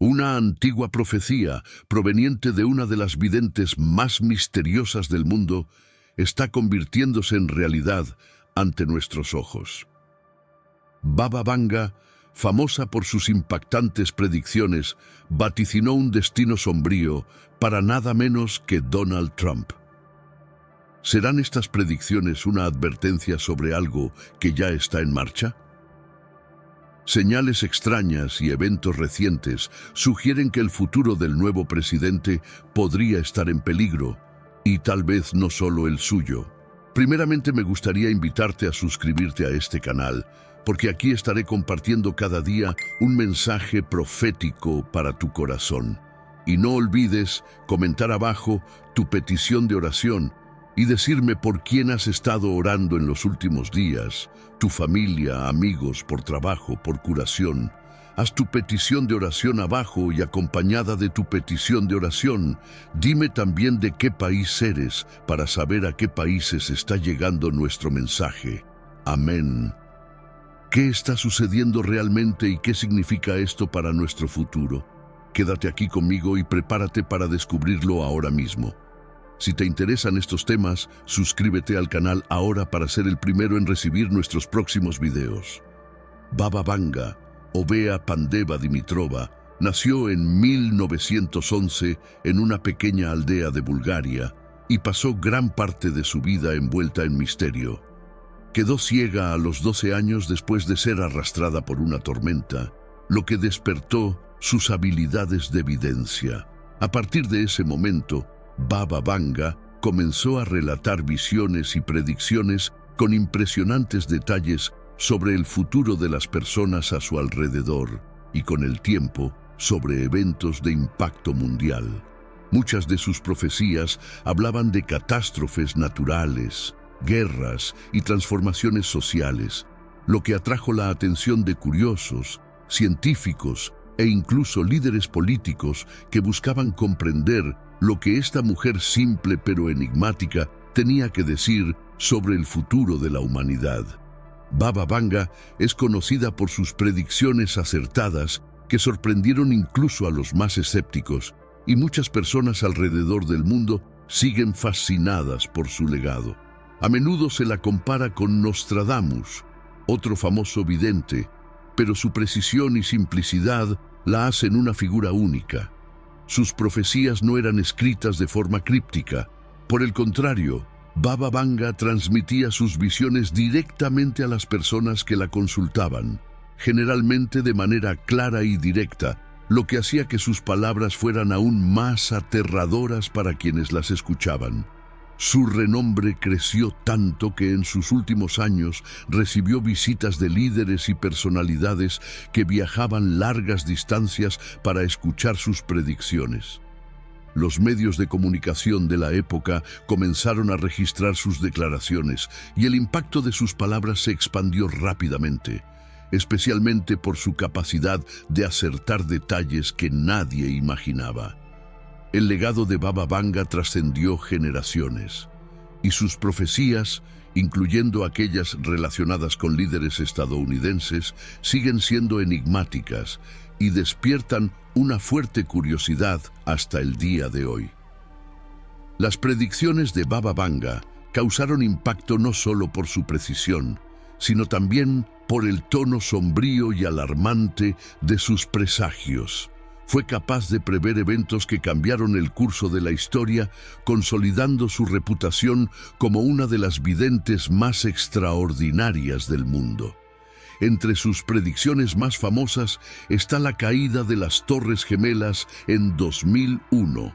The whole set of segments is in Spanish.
Una antigua profecía proveniente de una de las videntes más misteriosas del mundo está convirtiéndose en realidad ante nuestros ojos. Baba Vanga, famosa por sus impactantes predicciones, vaticinó un destino sombrío para nada menos que Donald Trump. ¿Serán estas predicciones una advertencia sobre algo que ya está en marcha? Señales extrañas y eventos recientes sugieren que el futuro del nuevo presidente podría estar en peligro, y tal vez no solo el suyo. Primeramente me gustaría invitarte a suscribirte a este canal, porque aquí estaré compartiendo cada día un mensaje profético para tu corazón. Y no olvides comentar abajo tu petición de oración y decirme por quién has estado orando en los últimos días, tu familia, amigos, por trabajo, por curación. Haz tu petición de oración abajo y acompañada de tu petición de oración, dime también de qué país eres para saber a qué países está llegando nuestro mensaje. Amén. ¿Qué está sucediendo realmente y qué significa esto para nuestro futuro? Quédate aquí conmigo y prepárate para descubrirlo ahora mismo. Si te interesan estos temas, suscríbete al canal ahora para ser el primero en recibir nuestros próximos videos. Baba Vanga, Ovea Pandeva Dimitrova, nació en 1911 en una pequeña aldea de Bulgaria y pasó gran parte de su vida envuelta en misterio. Quedó ciega a los 12 años después de ser arrastrada por una tormenta, lo que despertó sus habilidades de evidencia. A partir de ese momento, Baba Vanga comenzó a relatar visiones y predicciones con impresionantes detalles sobre el futuro de las personas a su alrededor y, con el tiempo, sobre eventos de impacto mundial. Muchas de sus profecías hablaban de catástrofes naturales, guerras y transformaciones sociales, lo que atrajo la atención de curiosos, científicos e incluso líderes políticos que buscaban comprender lo que esta mujer simple pero enigmática tenía que decir sobre el futuro de la humanidad. Baba Vanga es conocida por sus predicciones acertadas que sorprendieron incluso a los más escépticos, y muchas personas alrededor del mundo siguen fascinadas por su legado. A menudo se la compara con Nostradamus, otro famoso vidente, pero su precisión y simplicidad la hacen una figura única. Sus profecías no eran escritas de forma críptica. Por el contrario, Baba Vanga transmitía sus visiones directamente a las personas que la consultaban, generalmente de manera clara y directa, lo que hacía que sus palabras fueran aún más aterradoras para quienes las escuchaban. Su renombre creció tanto que en sus últimos años recibió visitas de líderes y personalidades que viajaban largas distancias para escuchar sus predicciones. Los medios de comunicación de la época comenzaron a registrar sus declaraciones y el impacto de sus palabras se expandió rápidamente, especialmente por su capacidad de acertar detalles que nadie imaginaba. El legado de Baba Vanga trascendió generaciones, y sus profecías, incluyendo aquellas relacionadas con líderes estadounidenses, siguen siendo enigmáticas y despiertan una fuerte curiosidad hasta el día de hoy. Las predicciones de Baba Vanga causaron impacto no solo por su precisión, sino también por el tono sombrío y alarmante de sus presagios. Fue capaz de prever eventos que cambiaron el curso de la historia, consolidando su reputación como una de las videntes más extraordinarias del mundo. Entre sus predicciones más famosas está la caída de las Torres Gemelas en 2001.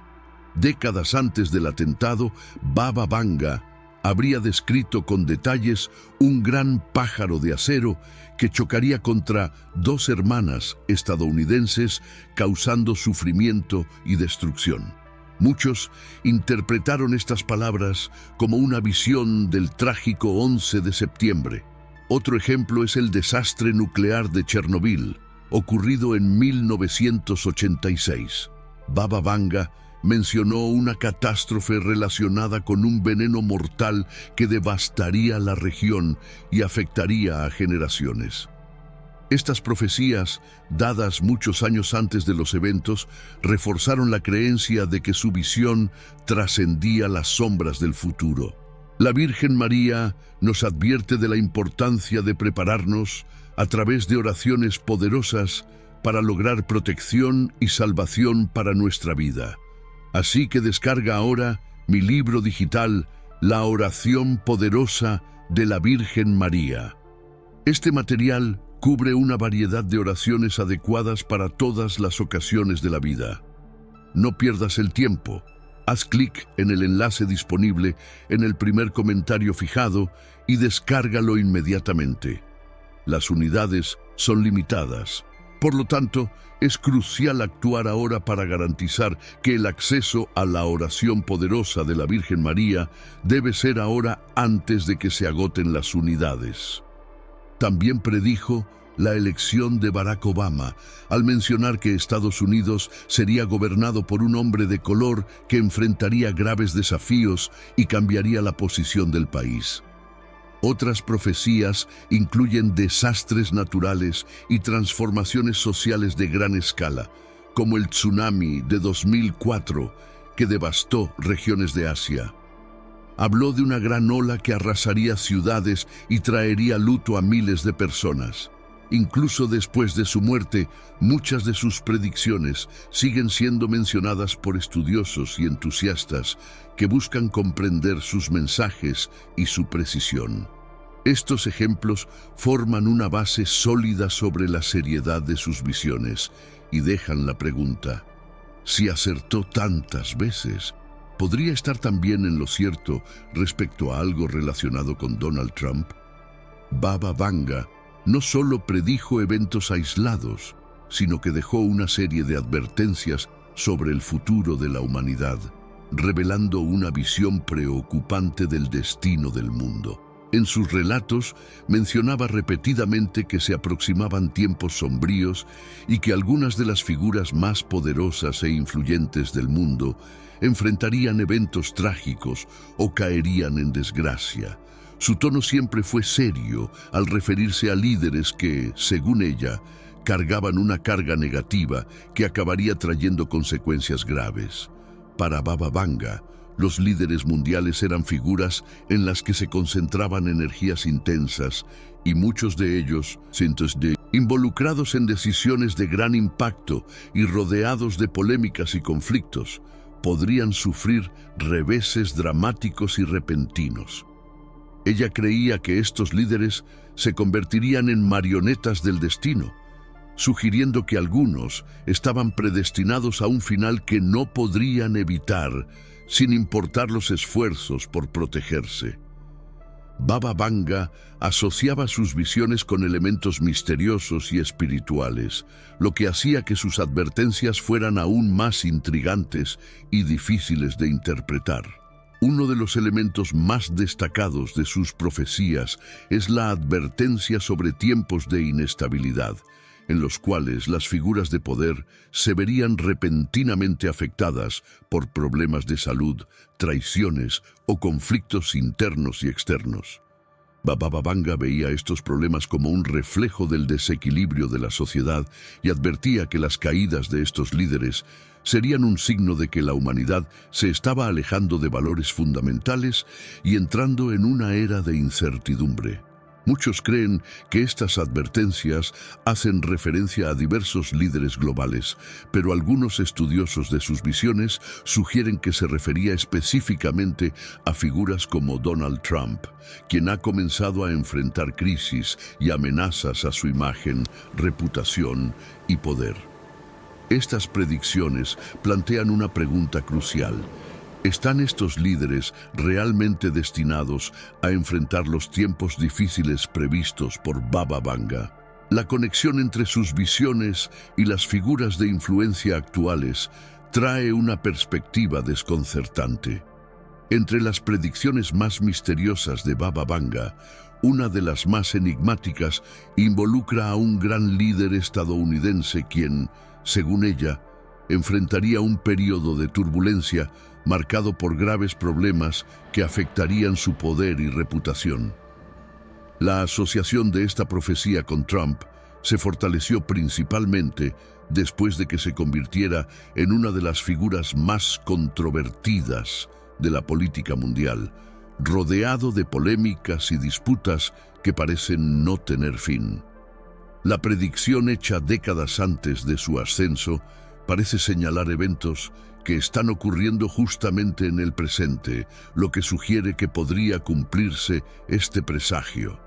Décadas antes del atentado, Baba Vanga habría descrito con detalles un gran pájaro de acero que chocaría contra dos hermanas estadounidenses, causando sufrimiento y destrucción. Muchos interpretaron estas palabras como una visión del trágico 11 de septiembre. Otro ejemplo es el desastre nuclear de Chernobyl, ocurrido en 1986. Baba Vanga mencionó una catástrofe relacionada con un veneno mortal que devastaría la región y afectaría a generaciones. Estas profecías, dadas muchos años antes de los eventos, reforzaron la creencia de que su visión trascendía las sombras del futuro. La Virgen María nos advierte de la importancia de prepararnos a través de oraciones poderosas para lograr protección y salvación para nuestra vida. Así que descarga ahora mi libro digital, La oración poderosa de la Virgen María. Este material cubre una variedad de oraciones adecuadas para todas las ocasiones de la vida. No pierdas el tiempo. Haz clic en el enlace disponible en el primer comentario fijado y descárgalo inmediatamente. Las unidades son limitadas. Por lo tanto, es crucial actuar ahora para garantizar que el acceso a la oración poderosa de la Virgen María debe ser ahora antes de que se agoten las unidades. También predijo la elección de Barack Obama al mencionar que Estados Unidos sería gobernado por un hombre de color que enfrentaría graves desafíos y cambiaría la posición del país. Otras profecías incluyen desastres naturales y transformaciones sociales de gran escala, como el tsunami de 2004 que devastó regiones de Asia. Habló de una gran ola que arrasaría ciudades y traería luto a miles de personas. Incluso después de su muerte, muchas de sus predicciones siguen siendo mencionadas por estudiosos y entusiastas que buscan comprender sus mensajes y su precisión. Estos ejemplos forman una base sólida sobre la seriedad de sus visiones y dejan la pregunta: si acertó tantas veces, ¿podría estar también en lo cierto respecto a algo relacionado con Donald Trump? Baba Vanga no solo predijo eventos aislados, sino que dejó una serie de advertencias sobre el futuro de la humanidad, revelando una visión preocupante del destino del mundo. En sus relatos mencionaba repetidamente que se aproximaban tiempos sombríos y que algunas de las figuras más poderosas e influyentes del mundo enfrentarían eventos trágicos o caerían en desgracia. Su tono siempre fue serio al referirse a líderes que, según ella, cargaban una carga negativa que acabaría trayendo consecuencias graves. Para Baba Vanga, los líderes mundiales eran figuras en las que se concentraban energías intensas y muchos de ellos, involucrados en decisiones de gran impacto y rodeados de polémicas y conflictos, podrían sufrir reveses dramáticos y repentinos. Ella creía que estos líderes se convertirían en marionetas del destino, sugiriendo que algunos estaban predestinados a un final que no podrían evitar, sin importar los esfuerzos por protegerse. Baba Vanga asociaba sus visiones con elementos misteriosos y espirituales, lo que hacía que sus advertencias fueran aún más intrigantes y difíciles de interpretar. Uno de los elementos más destacados de sus profecías es la advertencia sobre tiempos de inestabilidad, en los cuales las figuras de poder se verían repentinamente afectadas por problemas de salud, traiciones o conflictos internos y externos. Baba Vanga veía estos problemas como un reflejo del desequilibrio de la sociedad y advertía que las caídas de estos líderes serían un signo de que la humanidad se estaba alejando de valores fundamentales y entrando en una era de incertidumbre. Muchos creen que estas advertencias hacen referencia a diversos líderes globales, pero algunos estudiosos de sus visiones sugieren que se refería específicamente a figuras como Donald Trump, quien ha comenzado a enfrentar crisis y amenazas a su imagen, reputación y poder. Estas predicciones plantean una pregunta crucial. ¿Están estos líderes realmente destinados a enfrentar los tiempos difíciles previstos por Baba Vanga? La conexión entre sus visiones y las figuras de influencia actuales trae una perspectiva desconcertante. Entre las predicciones más misteriosas de Baba Vanga, una de las más enigmáticas involucra a un gran líder estadounidense quien, según ella, enfrentaría un periodo de turbulencia marcado por graves problemas que afectarían su poder y reputación. La asociación de esta profecía con Trump se fortaleció principalmente después de que se convirtiera en una de las figuras más controvertidas de la política mundial, rodeado de polémicas y disputas que parecen no tener fin. La predicción hecha décadas antes de su ascenso parece señalar eventos que están ocurriendo justamente en el presente, lo que sugiere que podría cumplirse este presagio.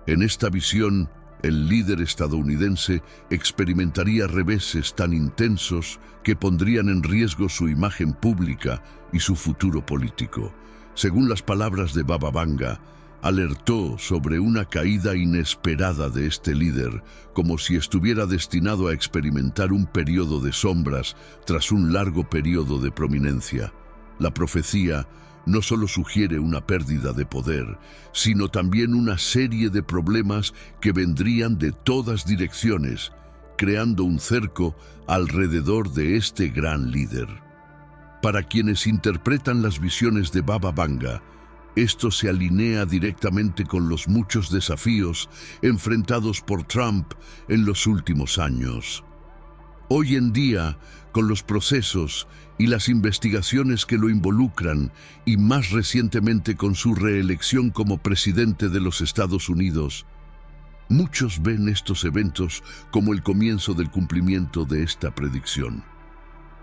En esta visión, el líder estadounidense experimentaría reveses tan intensos que pondrían en riesgo su imagen pública y su futuro político. Según las palabras de Baba Vanga, alertó sobre una caída inesperada de este líder, como si estuviera destinado a experimentar un periodo de sombras tras un largo periodo de prominencia. La profecía no solo sugiere una pérdida de poder, sino también una serie de problemas que vendrían de todas direcciones, creando un cerco alrededor de este gran líder. Para quienes interpretan las visiones de Baba Vanga, esto se alinea directamente con los muchos desafíos enfrentados por Trump en los últimos años. Hoy en día, con los procesos y las investigaciones que lo involucran, y más recientemente con su reelección como presidente de los Estados Unidos, muchos ven estos eventos como el comienzo del cumplimiento de esta predicción.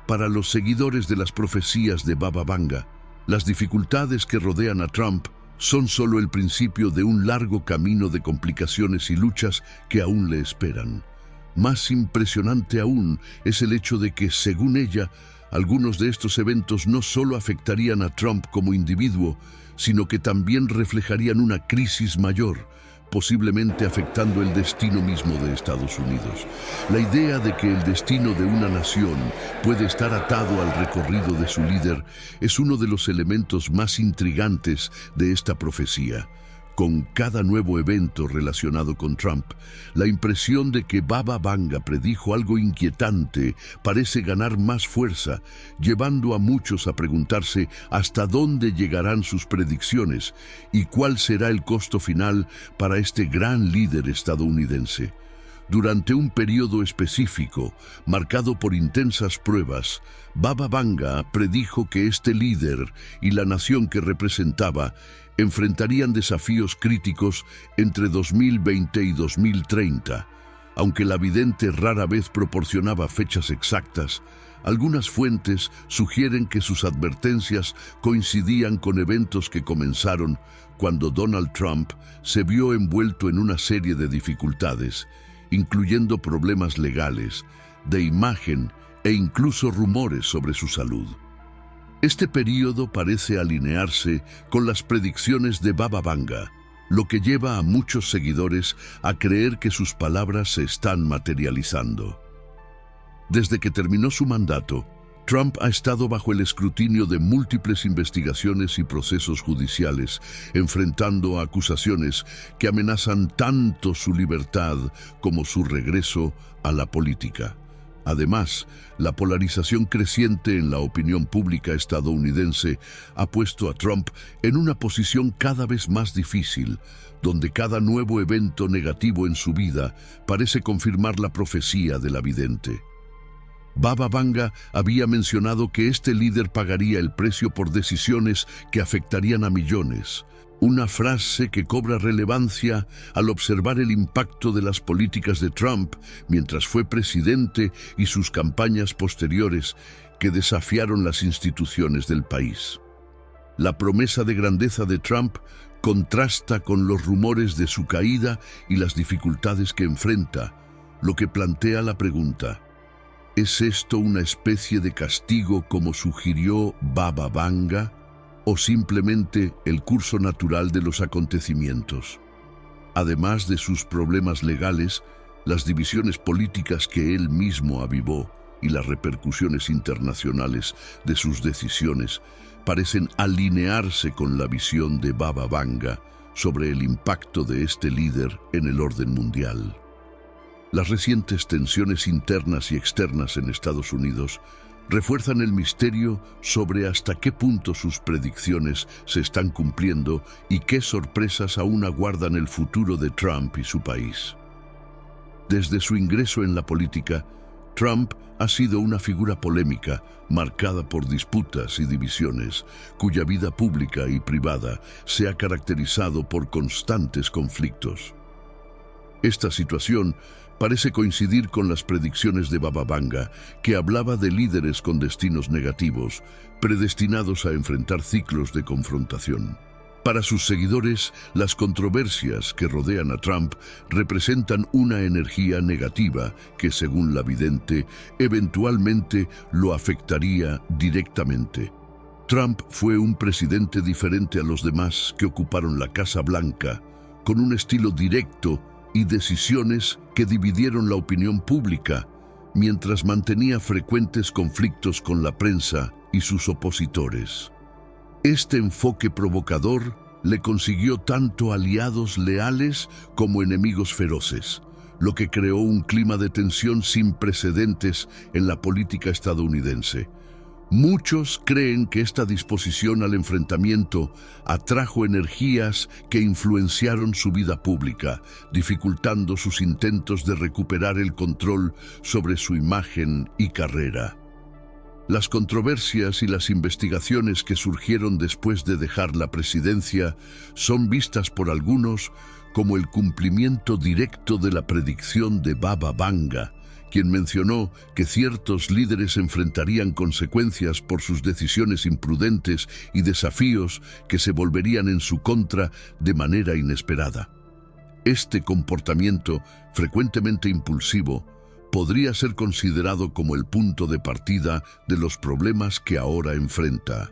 Para los seguidores de las profecías de Baba Vanga, las dificultades que rodean a Trump son solo el principio de un largo camino de complicaciones y luchas que aún le esperan. Más impresionante aún es el hecho de que, según ella, algunos de estos eventos no solo afectarían a Trump como individuo, sino que también reflejarían una crisis mayor, posiblemente afectando el destino mismo de Estados Unidos. La idea de que el destino de una nación puede estar atado al recorrido de su líder es uno de los elementos más intrigantes de esta profecía. Con cada nuevo evento relacionado con Trump, la impresión de que Baba Vanga predijo algo inquietante parece ganar más fuerza, llevando a muchos a preguntarse hasta dónde llegarán sus predicciones y cuál será el costo final para este gran líder estadounidense. Durante un periodo específico, marcado por intensas pruebas, Baba Vanga predijo que este líder y la nación que representaba enfrentarían desafíos críticos entre 2020 y 2030. Aunque la vidente rara vez proporcionaba fechas exactas, algunas fuentes sugieren que sus advertencias coincidían con eventos que comenzaron cuando Donald Trump se vio envuelto en una serie de dificultades, incluyendo problemas legales, de imagen e incluso rumores sobre su salud. Este período parece alinearse con las predicciones de Baba Vanga, lo que lleva a muchos seguidores a creer que sus palabras se están materializando. Desde que terminó su mandato, Trump ha estado bajo el escrutinio de múltiples investigaciones y procesos judiciales, enfrentando acusaciones que amenazan tanto su libertad como su regreso a la política. Además, la polarización creciente en la opinión pública estadounidense ha puesto a Trump en una posición cada vez más difícil, donde cada nuevo evento negativo en su vida parece confirmar la profecía de la vidente. Baba Vanga había mencionado que este líder pagaría el precio por decisiones que afectarían a millones, una frase que cobra relevancia al observar el impacto de las políticas de Trump mientras fue presidente y sus campañas posteriores que desafiaron las instituciones del país. La promesa de grandeza de Trump contrasta con los rumores de su caída y las dificultades que enfrenta, lo que plantea la pregunta: ¿es esto una especie de castigo como sugirió Baba Vanga, o simplemente el curso natural de los acontecimientos? Además de sus problemas legales, las divisiones políticas que él mismo avivó y las repercusiones internacionales de sus decisiones parecen alinearse con la visión de Baba Vanga sobre el impacto de este líder en el orden mundial. Las recientes tensiones internas y externas en Estados Unidos refuerzan el misterio sobre hasta qué punto sus predicciones se están cumpliendo y qué sorpresas aún aguardan el futuro de Trump y su país. Desde su ingreso en la política, Trump ha sido una figura polémica, marcada por disputas y divisiones, cuya vida pública y privada se ha caracterizado por constantes conflictos. Esta situación parece coincidir con las predicciones de Baba Vanga, que hablaba de líderes con destinos negativos, predestinados a enfrentar ciclos de confrontación. Para sus seguidores, las controversias que rodean a Trump representan una energía negativa que, según la vidente, eventualmente lo afectaría directamente. Trump fue un presidente diferente a los demás que ocuparon la Casa Blanca, con un estilo directo y decisiones que dividieron la opinión pública, mientras mantenía frecuentes conflictos con la prensa y sus opositores. Este enfoque provocador le consiguió tanto aliados leales como enemigos feroces, lo que creó un clima de tensión sin precedentes en la política estadounidense. Muchos creen que esta disposición al enfrentamiento atrajo energías que influenciaron su vida pública, dificultando sus intentos de recuperar el control sobre su imagen y carrera. Las controversias y las investigaciones que surgieron después de dejar la presidencia son vistas por algunos como el cumplimiento directo de la predicción de Baba Vanga, quien mencionó que ciertos líderes enfrentarían consecuencias por sus decisiones imprudentes y desafíos que se volverían en su contra de manera inesperada. Este comportamiento, frecuentemente impulsivo, podría ser considerado como el punto de partida de los problemas que ahora enfrenta.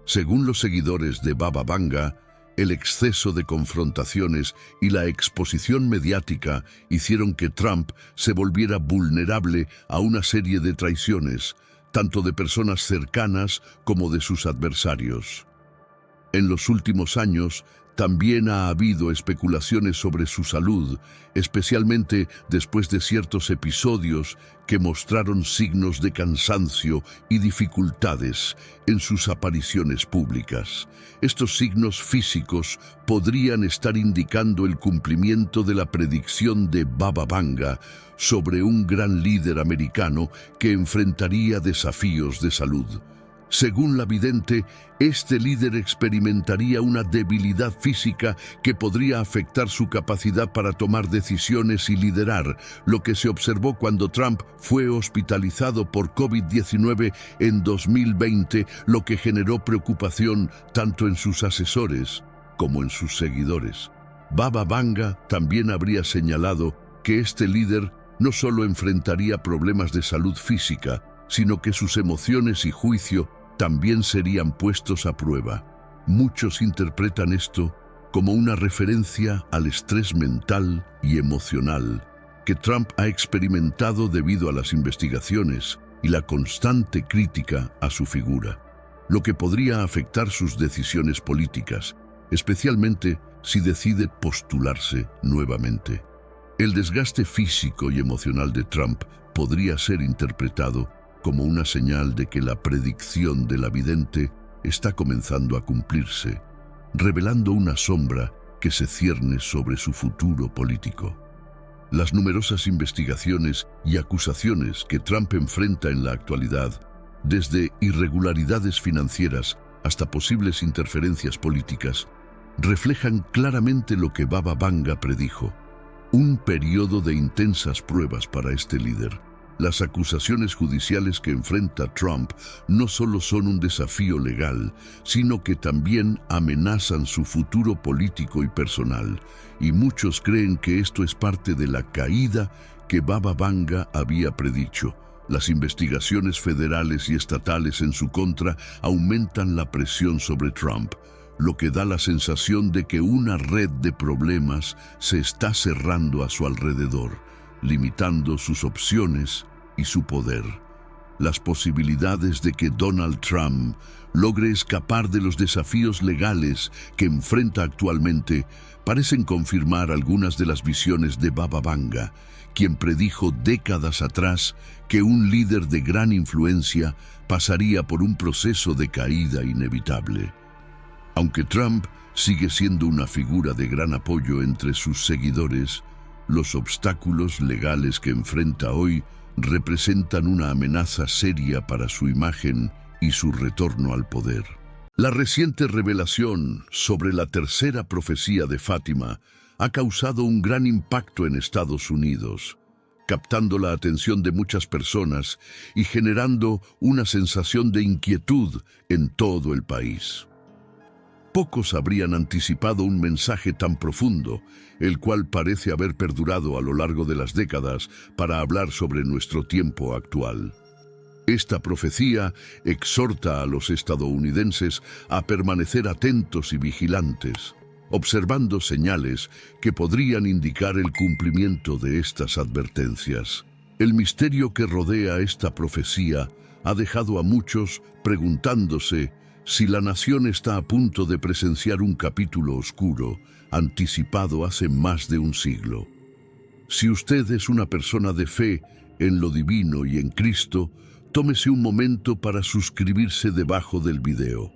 Según los seguidores de Baba Vanga, el exceso de confrontaciones y la exposición mediática hicieron que Trump se volviera vulnerable a una serie de traiciones, tanto de personas cercanas como de sus adversarios. En los últimos años, también ha habido especulaciones sobre su salud, especialmente después de ciertos episodios que mostraron signos de cansancio y dificultades en sus apariciones públicas. Estos signos físicos podrían estar indicando el cumplimiento de la predicción de Baba Vanga sobre un gran líder americano que enfrentaría desafíos de salud. Según la vidente, este líder experimentaría una debilidad física que podría afectar su capacidad para tomar decisiones y liderar, lo que se observó cuando Trump fue hospitalizado por COVID-19 en 2020, lo que generó preocupación tanto en sus asesores como en sus seguidores. Baba Vanga también habría señalado que este líder no solo enfrentaría problemas de salud física, sino que sus emociones y juicio también serían puestos a prueba. Muchos interpretan esto como una referencia al estrés mental y emocional que Trump ha experimentado debido a las investigaciones y la constante crítica a su figura, lo que podría afectar sus decisiones políticas, especialmente si decide postularse nuevamente. El desgaste físico y emocional de Trump podría ser interpretado como una señal de que la predicción de la vidente está comenzando a cumplirse, revelando una sombra que se cierne sobre su futuro político. Las numerosas investigaciones y acusaciones que Trump enfrenta en la actualidad, desde irregularidades financieras hasta posibles interferencias políticas, reflejan claramente lo que Baba Vanga predijo: un periodo de intensas pruebas para este líder. Las acusaciones judiciales que enfrenta Trump no solo son un desafío legal, sino que también amenazan su futuro político y personal, y muchos creen que esto es parte de la caída que Baba Vanga había predicho. Las investigaciones federales y estatales en su contra aumentan la presión sobre Trump, lo que da la sensación de que una red de problemas se está cerrando a su alrededor, limitando sus opciones y su poder. Las posibilidades de que Donald Trump logre escapar de los desafíos legales que enfrenta actualmente parecen confirmar algunas de las visiones de Baba Vanga, quien predijo décadas atrás que un líder de gran influencia pasaría por un proceso de caída inevitable. Aunque Trump sigue siendo una figura de gran apoyo entre sus seguidores, Los obstáculos legales que enfrenta hoy representan una amenaza seria para su imagen y su retorno al poder. La reciente revelación sobre la tercera profecía de Fátima ha causado un gran impacto en Estados Unidos, captando la atención de muchas personas y generando una sensación de inquietud en todo el país. Pocos habrían anticipado un mensaje tan profundo, el cual parece haber perdurado a lo largo de las décadas para hablar sobre nuestro tiempo actual. Esta profecía exhorta a los estadounidenses a permanecer atentos y vigilantes, observando señales que podrían indicar el cumplimiento de estas advertencias. El misterio que rodea esta profecía ha dejado a muchos preguntándose si la nación está a punto de presenciar un capítulo oscuro, anticipado hace más de un siglo. Si usted es una persona de fe en lo divino y en Cristo, tómese un momento para suscribirse debajo del video.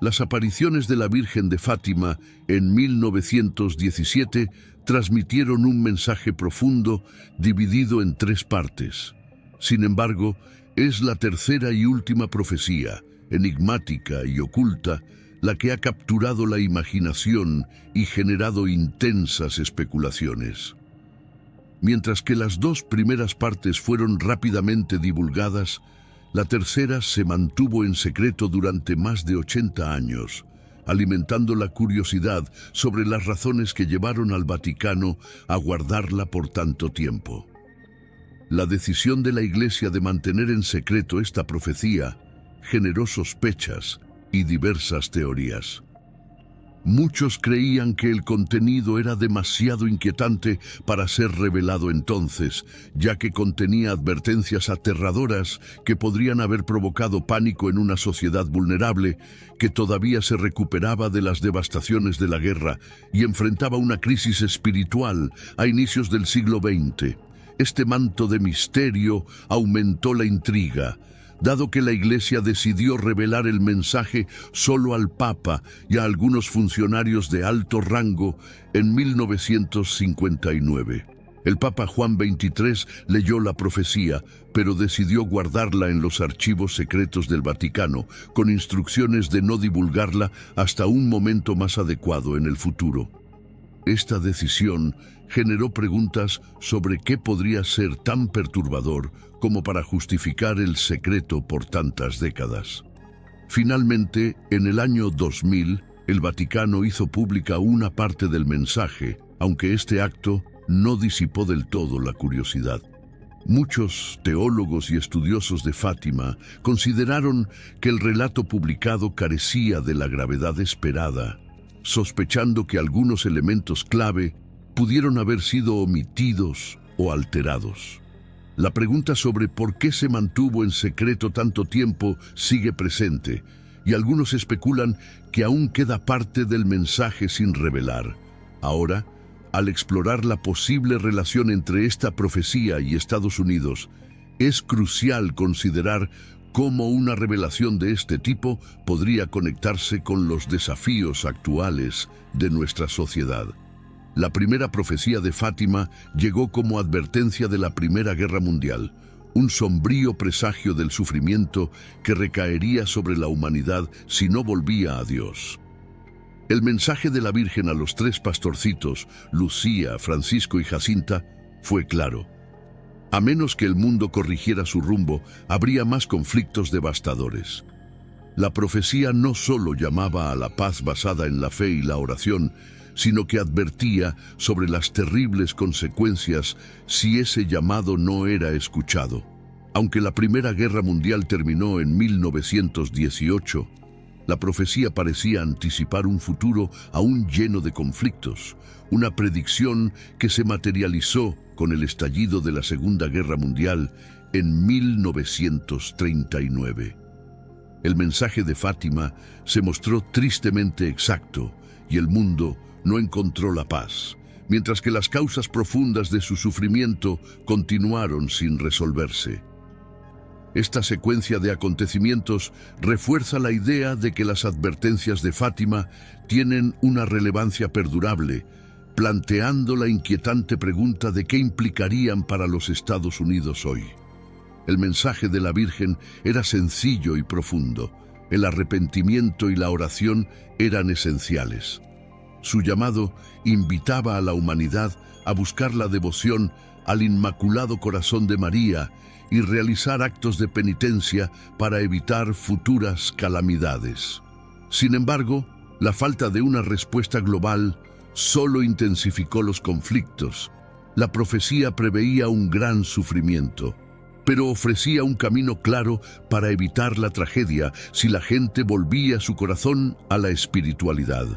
Las apariciones de la Virgen de Fátima en 1917 transmitieron un mensaje profundo dividido en 3 partes. Sin embargo, es la tercera y última profecía, enigmática y oculta, la que ha capturado la imaginación y generado intensas especulaciones. Mientras que las 2 primeras partes fueron rápidamente divulgadas, la tercera se mantuvo en secreto durante más de 80 años, alimentando la curiosidad sobre las razones que llevaron al Vaticano a guardarla por tanto tiempo. La decisión de la Iglesia de mantener en secreto esta profecía generó sospechas y diversas teorías. Muchos creían que el contenido era demasiado inquietante para ser revelado entonces, ya que contenía advertencias aterradoras que podrían haber provocado pánico en una sociedad vulnerable que todavía se recuperaba de las devastaciones de la guerra y enfrentaba una crisis espiritual a inicios del siglo XX. Este manto de misterio aumentó la intriga, dado que la Iglesia decidió revelar el mensaje solo al Papa y a algunos funcionarios de alto rango en 1959. El Papa Juan XXIII leyó la profecía, pero decidió guardarla en los archivos secretos del Vaticano, con instrucciones de no divulgarla hasta un momento más adecuado en el futuro. Esta decisión generó preguntas sobre qué podría ser tan perturbador como para justificar el secreto por tantas décadas. Finalmente, en el año 2000, el Vaticano hizo pública una parte del mensaje, aunque este acto no disipó del todo la curiosidad. Muchos teólogos y estudiosos de Fátima consideraron que el relato publicado carecía de la gravedad esperada, sospechando que algunos elementos clave pudieron haber sido omitidos o alterados. La pregunta sobre por qué se mantuvo en secreto tanto tiempo sigue presente, y algunos especulan que aún queda parte del mensaje sin revelar. Ahora, al explorar la posible relación entre esta profecía y Estados Unidos, es crucial considerar cómo una revelación de este tipo podría conectarse con los desafíos actuales de nuestra sociedad. La primera profecía de Fátima llegó como advertencia de la Primera Guerra Mundial, un sombrío presagio del sufrimiento que recaería sobre la humanidad si no volvía a Dios. El mensaje de la Virgen a los 3 pastorcitos, Lucía, Francisco y Jacinta, fue claro. A menos que el mundo corrigiera su rumbo, habría más conflictos devastadores. La profecía no solo llamaba a la paz basada en la fe y la oración, sino que advertía sobre las terribles consecuencias si ese llamado no era escuchado. Aunque la Primera Guerra Mundial terminó en 1918, la profecía parecía anticipar un futuro aún lleno de conflictos, una predicción que se materializó con el estallido de la Segunda Guerra Mundial en 1939. El mensaje de Fátima se mostró tristemente exacto y el mundo no encontró la paz, mientras que las causas profundas de su sufrimiento continuaron sin resolverse. Esta secuencia de acontecimientos refuerza la idea de que las advertencias de Fátima tienen una relevancia perdurable, planteando la inquietante pregunta de qué implicarían para los Estados Unidos hoy. El mensaje de la Virgen era sencillo y profundo. El arrepentimiento y la oración eran esenciales. Su llamado invitaba a la humanidad a buscar la devoción al Inmaculado Corazón de María y realizar actos de penitencia para evitar futuras calamidades. Sin embargo, la falta de una respuesta global solo intensificó los conflictos. La profecía preveía un gran sufrimiento, pero ofrecía un camino claro para evitar la tragedia si la gente volvía su corazón a la espiritualidad.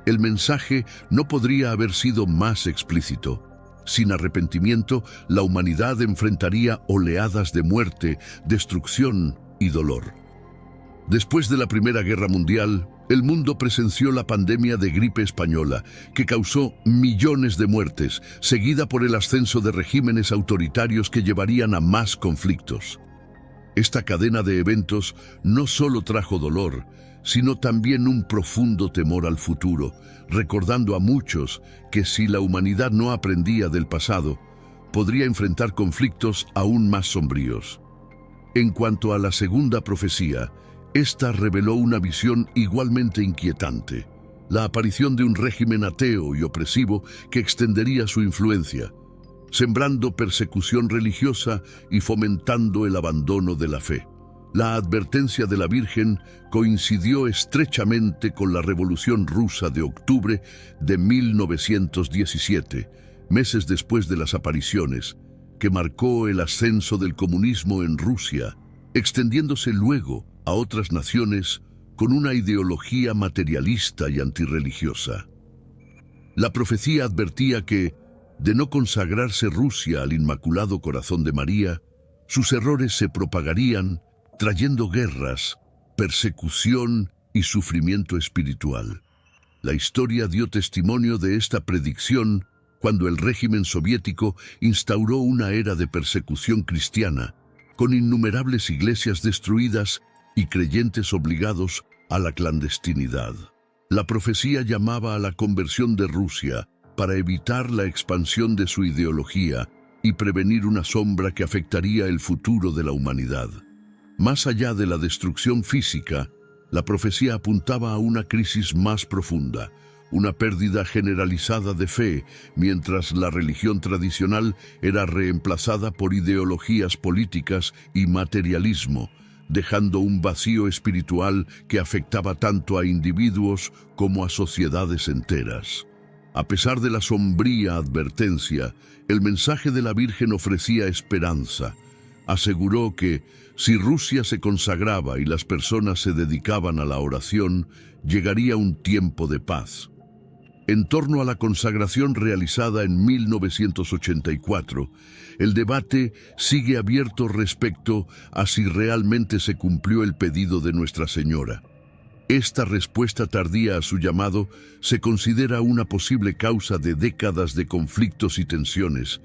El mensaje no podría haber sido más explícito. Sin arrepentimiento, la humanidad enfrentaría oleadas de muerte, destrucción y dolor. Después de la Primera Guerra Mundial, el mundo presenció la pandemia de gripe española, que causó millones de muertes, seguida por el ascenso de regímenes autoritarios que llevarían a más conflictos. Esta cadena de eventos no solo trajo dolor, sino también un profundo temor al futuro, recordando a muchos que si la humanidad no aprendía del pasado, podría enfrentar conflictos aún más sombríos. En cuanto a la segunda profecía, esta reveló una visión igualmente inquietante: la aparición de un régimen ateo y opresivo que extendería su influencia, sembrando persecución religiosa y fomentando el abandono de la fe. La advertencia de la Virgen coincidió estrechamente con la Revolución Rusa de octubre de 1917, meses después de las apariciones, que marcó el ascenso del comunismo en Rusia, extendiéndose luego a otras naciones con una ideología materialista y antirreligiosa. La profecía advertía que, de no consagrarse Rusia al Inmaculado Corazón de María, sus errores se propagarían, trayendo guerras, persecución y sufrimiento espiritual. La historia dio testimonio de esta predicción cuando el régimen soviético instauró una era de persecución cristiana, con innumerables iglesias destruidas y creyentes obligados a la clandestinidad. La profecía llamaba a la conversión de Rusia para evitar la expansión de su ideología y prevenir una sombra que afectaría el futuro de la humanidad. Más allá de la destrucción física, la profecía apuntaba a una crisis más profunda, una pérdida generalizada de fe, mientras la religión tradicional era reemplazada por ideologías políticas y materialismo, dejando un vacío espiritual que afectaba tanto a individuos como a sociedades enteras. A pesar de la sombría advertencia, el mensaje de la Virgen ofrecía esperanza. Aseguró que, si Rusia se consagraba y las personas se dedicaban a la oración, llegaría un tiempo de paz. En torno a la consagración realizada en 1984, el debate sigue abierto respecto a si realmente se cumplió el pedido de Nuestra Señora. Esta respuesta tardía a su llamado se considera una posible causa de décadas de conflictos y tensiones,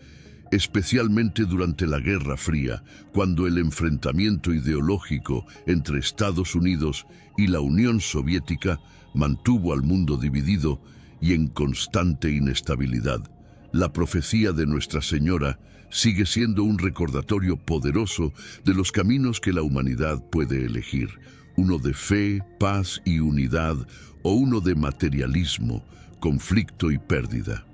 especialmente durante la Guerra Fría, cuando el enfrentamiento ideológico entre Estados Unidos y la Unión Soviética mantuvo al mundo dividido y en constante inestabilidad. La profecía de Nuestra Señora sigue siendo un recordatorio poderoso de los caminos que la humanidad puede elegir: uno de fe, paz y unidad, o uno de materialismo, conflicto y pérdida.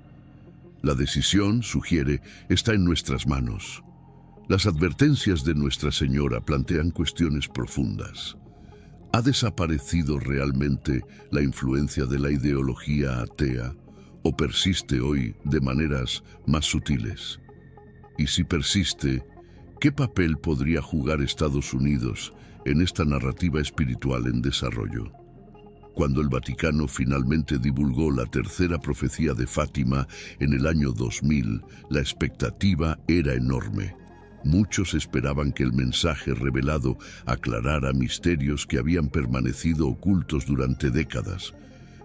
La decisión, sugiere, está en nuestras manos. Las advertencias de Nuestra Señora plantean cuestiones profundas. ¿Ha desaparecido realmente la influencia de la ideología atea o persiste hoy de maneras más sutiles? Y si persiste, ¿qué papel podría jugar Estados Unidos en esta narrativa espiritual en desarrollo? Cuando el Vaticano finalmente divulgó la tercera profecía de Fátima en el año 2000, la expectativa era enorme. Muchos esperaban que el mensaje revelado aclarara misterios que habían permanecido ocultos durante décadas,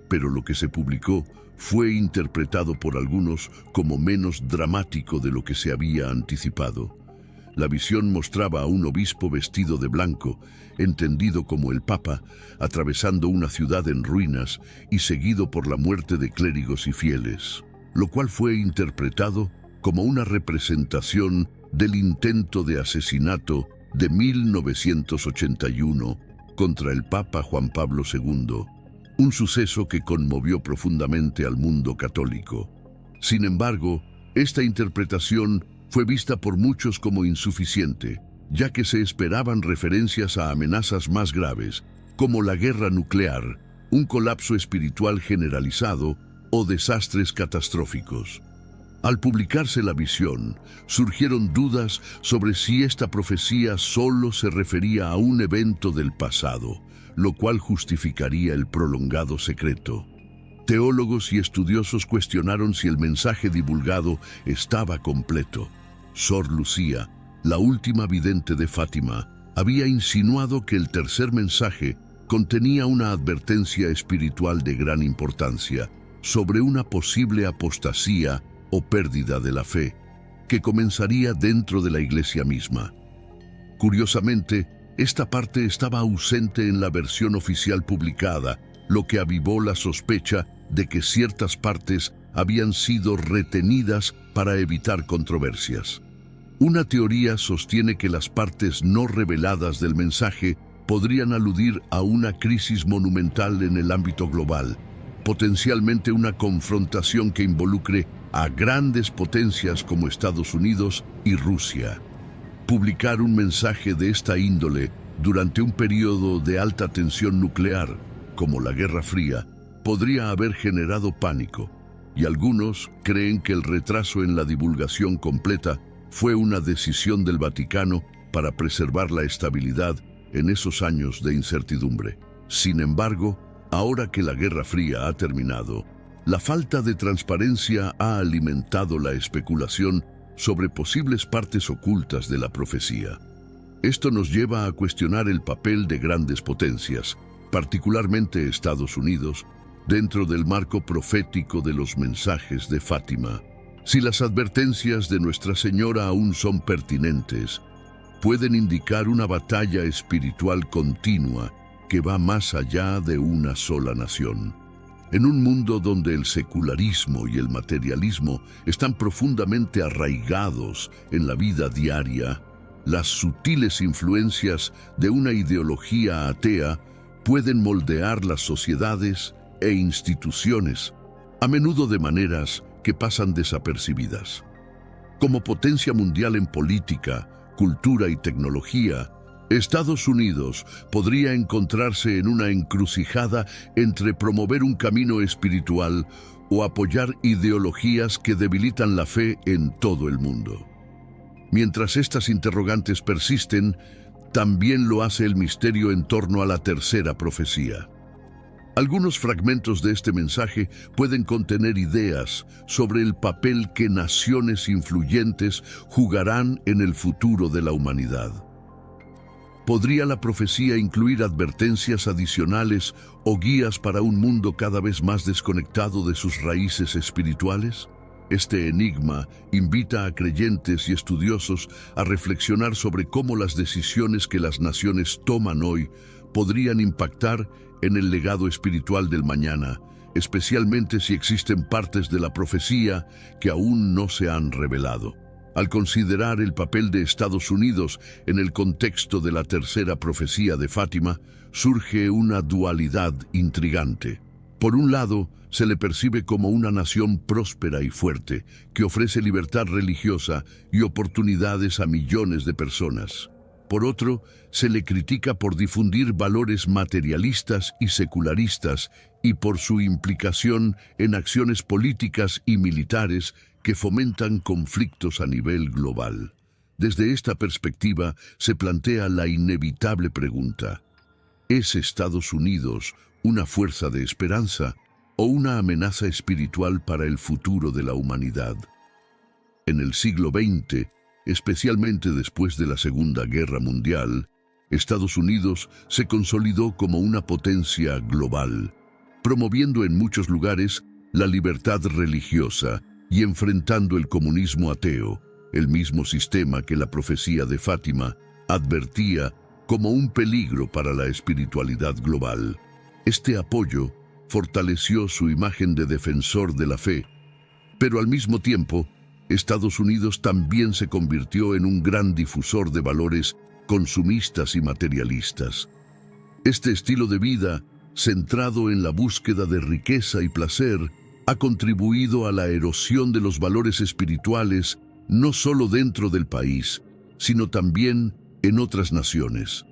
pero lo que se publicó fue interpretado por algunos como menos dramático de lo que se había anticipado. La visión mostraba a un obispo vestido de blanco, entendido como el Papa, atravesando una ciudad en ruinas y seguido por la muerte de clérigos y fieles. lo cual fue interpretado como una representación del intento de asesinato de 1981 contra el Papa Juan Pablo II, un suceso que conmovió profundamente al mundo católico. Sin embargo, esta interpretación fue vista por muchos como insuficiente, ya que se esperaban referencias a amenazas más graves, como la guerra nuclear, un colapso espiritual generalizado o desastres catastróficos. Al publicarse la visión, surgieron dudas sobre si esta profecía solo se refería a un evento del pasado, lo cual justificaría el prolongado secreto. Teólogos y estudiosos cuestionaron si el mensaje divulgado estaba completo. Sor Lucía, la última vidente de Fátima, había insinuado que el tercer mensaje contenía una advertencia espiritual de gran importancia sobre una posible apostasía o pérdida de la fe, que comenzaría dentro de la iglesia misma. Curiosamente, esta parte estaba ausente en la versión oficial publicada, lo que avivó la sospecha de que ciertas partes habían sido retenidas para evitar controversias. Una teoría sostiene que las partes no reveladas del mensaje podrían aludir a una crisis monumental en el ámbito global, potencialmente una confrontación que involucre a grandes potencias como Estados Unidos y Rusia. Publicar un mensaje de esta índole durante un periodo de alta tensión nuclear, como la Guerra Fría, podría haber generado pánico, y algunos creen que el retraso en la divulgación completa fue una decisión del Vaticano para preservar la estabilidad en esos años de incertidumbre. Sin embargo, ahora que la Guerra Fría ha terminado, la falta de transparencia ha alimentado la especulación sobre posibles partes ocultas de la profecía. Esto nos lleva a cuestionar el papel de grandes potencias, particularmente Estados Unidos, dentro del marco profético de los mensajes de Fátima. Si las advertencias de Nuestra Señora aún son pertinentes, pueden indicar una batalla espiritual continua que va más allá de una sola nación. En un mundo donde el secularismo y el materialismo están profundamente arraigados en la vida diaria, las sutiles influencias de una ideología atea pueden moldear las sociedades e instituciones, a menudo de maneras que pasan desapercibidas. Como potencia mundial en política, cultura y tecnología, Estados Unidos podría encontrarse en una encrucijada entre promover un camino espiritual o apoyar ideologías que debilitan la fe en todo el mundo. Mientras estas interrogantes persisten, también lo hace el misterio en torno a la tercera profecía. Algunos fragmentos de este mensaje pueden contener ideas sobre el papel que naciones influyentes jugarán en el futuro de la humanidad. ¿Podría la profecía incluir advertencias adicionales o guías para un mundo cada vez más desconectado de sus raíces espirituales? Este enigma invita a creyentes y estudiosos a reflexionar sobre cómo las decisiones que las naciones toman hoy podrían impactar en el legado espiritual del mañana, especialmente si existen partes de la profecía que aún no se han revelado. Al considerar el papel de Estados Unidos en el contexto de la tercera profecía de Fátima, surge una dualidad intrigante. Por un lado, se le percibe como una nación próspera y fuerte, que ofrece libertad religiosa y oportunidades a millones de personas. Por otro, se le critica por difundir valores materialistas y secularistas y por su implicación en acciones políticas y militares que fomentan conflictos a nivel global. Desde esta perspectiva se plantea la inevitable pregunta: ¿es Estados Unidos una fuerza de esperanza o una amenaza espiritual para el futuro de la humanidad? En el siglo XX, especialmente después de la Segunda Guerra Mundial, Estados Unidos se consolidó como una potencia global, promoviendo en muchos lugares la libertad religiosa y enfrentando el comunismo ateo, el mismo sistema que la profecía de Fátima advertía como un peligro para la espiritualidad global. Este apoyo fortaleció su imagen de defensor de la fe, Pero al mismo tiempo, Estados Unidos también se convirtió en un gran difusor de valores consumistas y materialistas. Este estilo de vida, centrado en la búsqueda de riqueza y placer, ha contribuido a la erosión de los valores espirituales no solo dentro del país, sino también en otras naciones.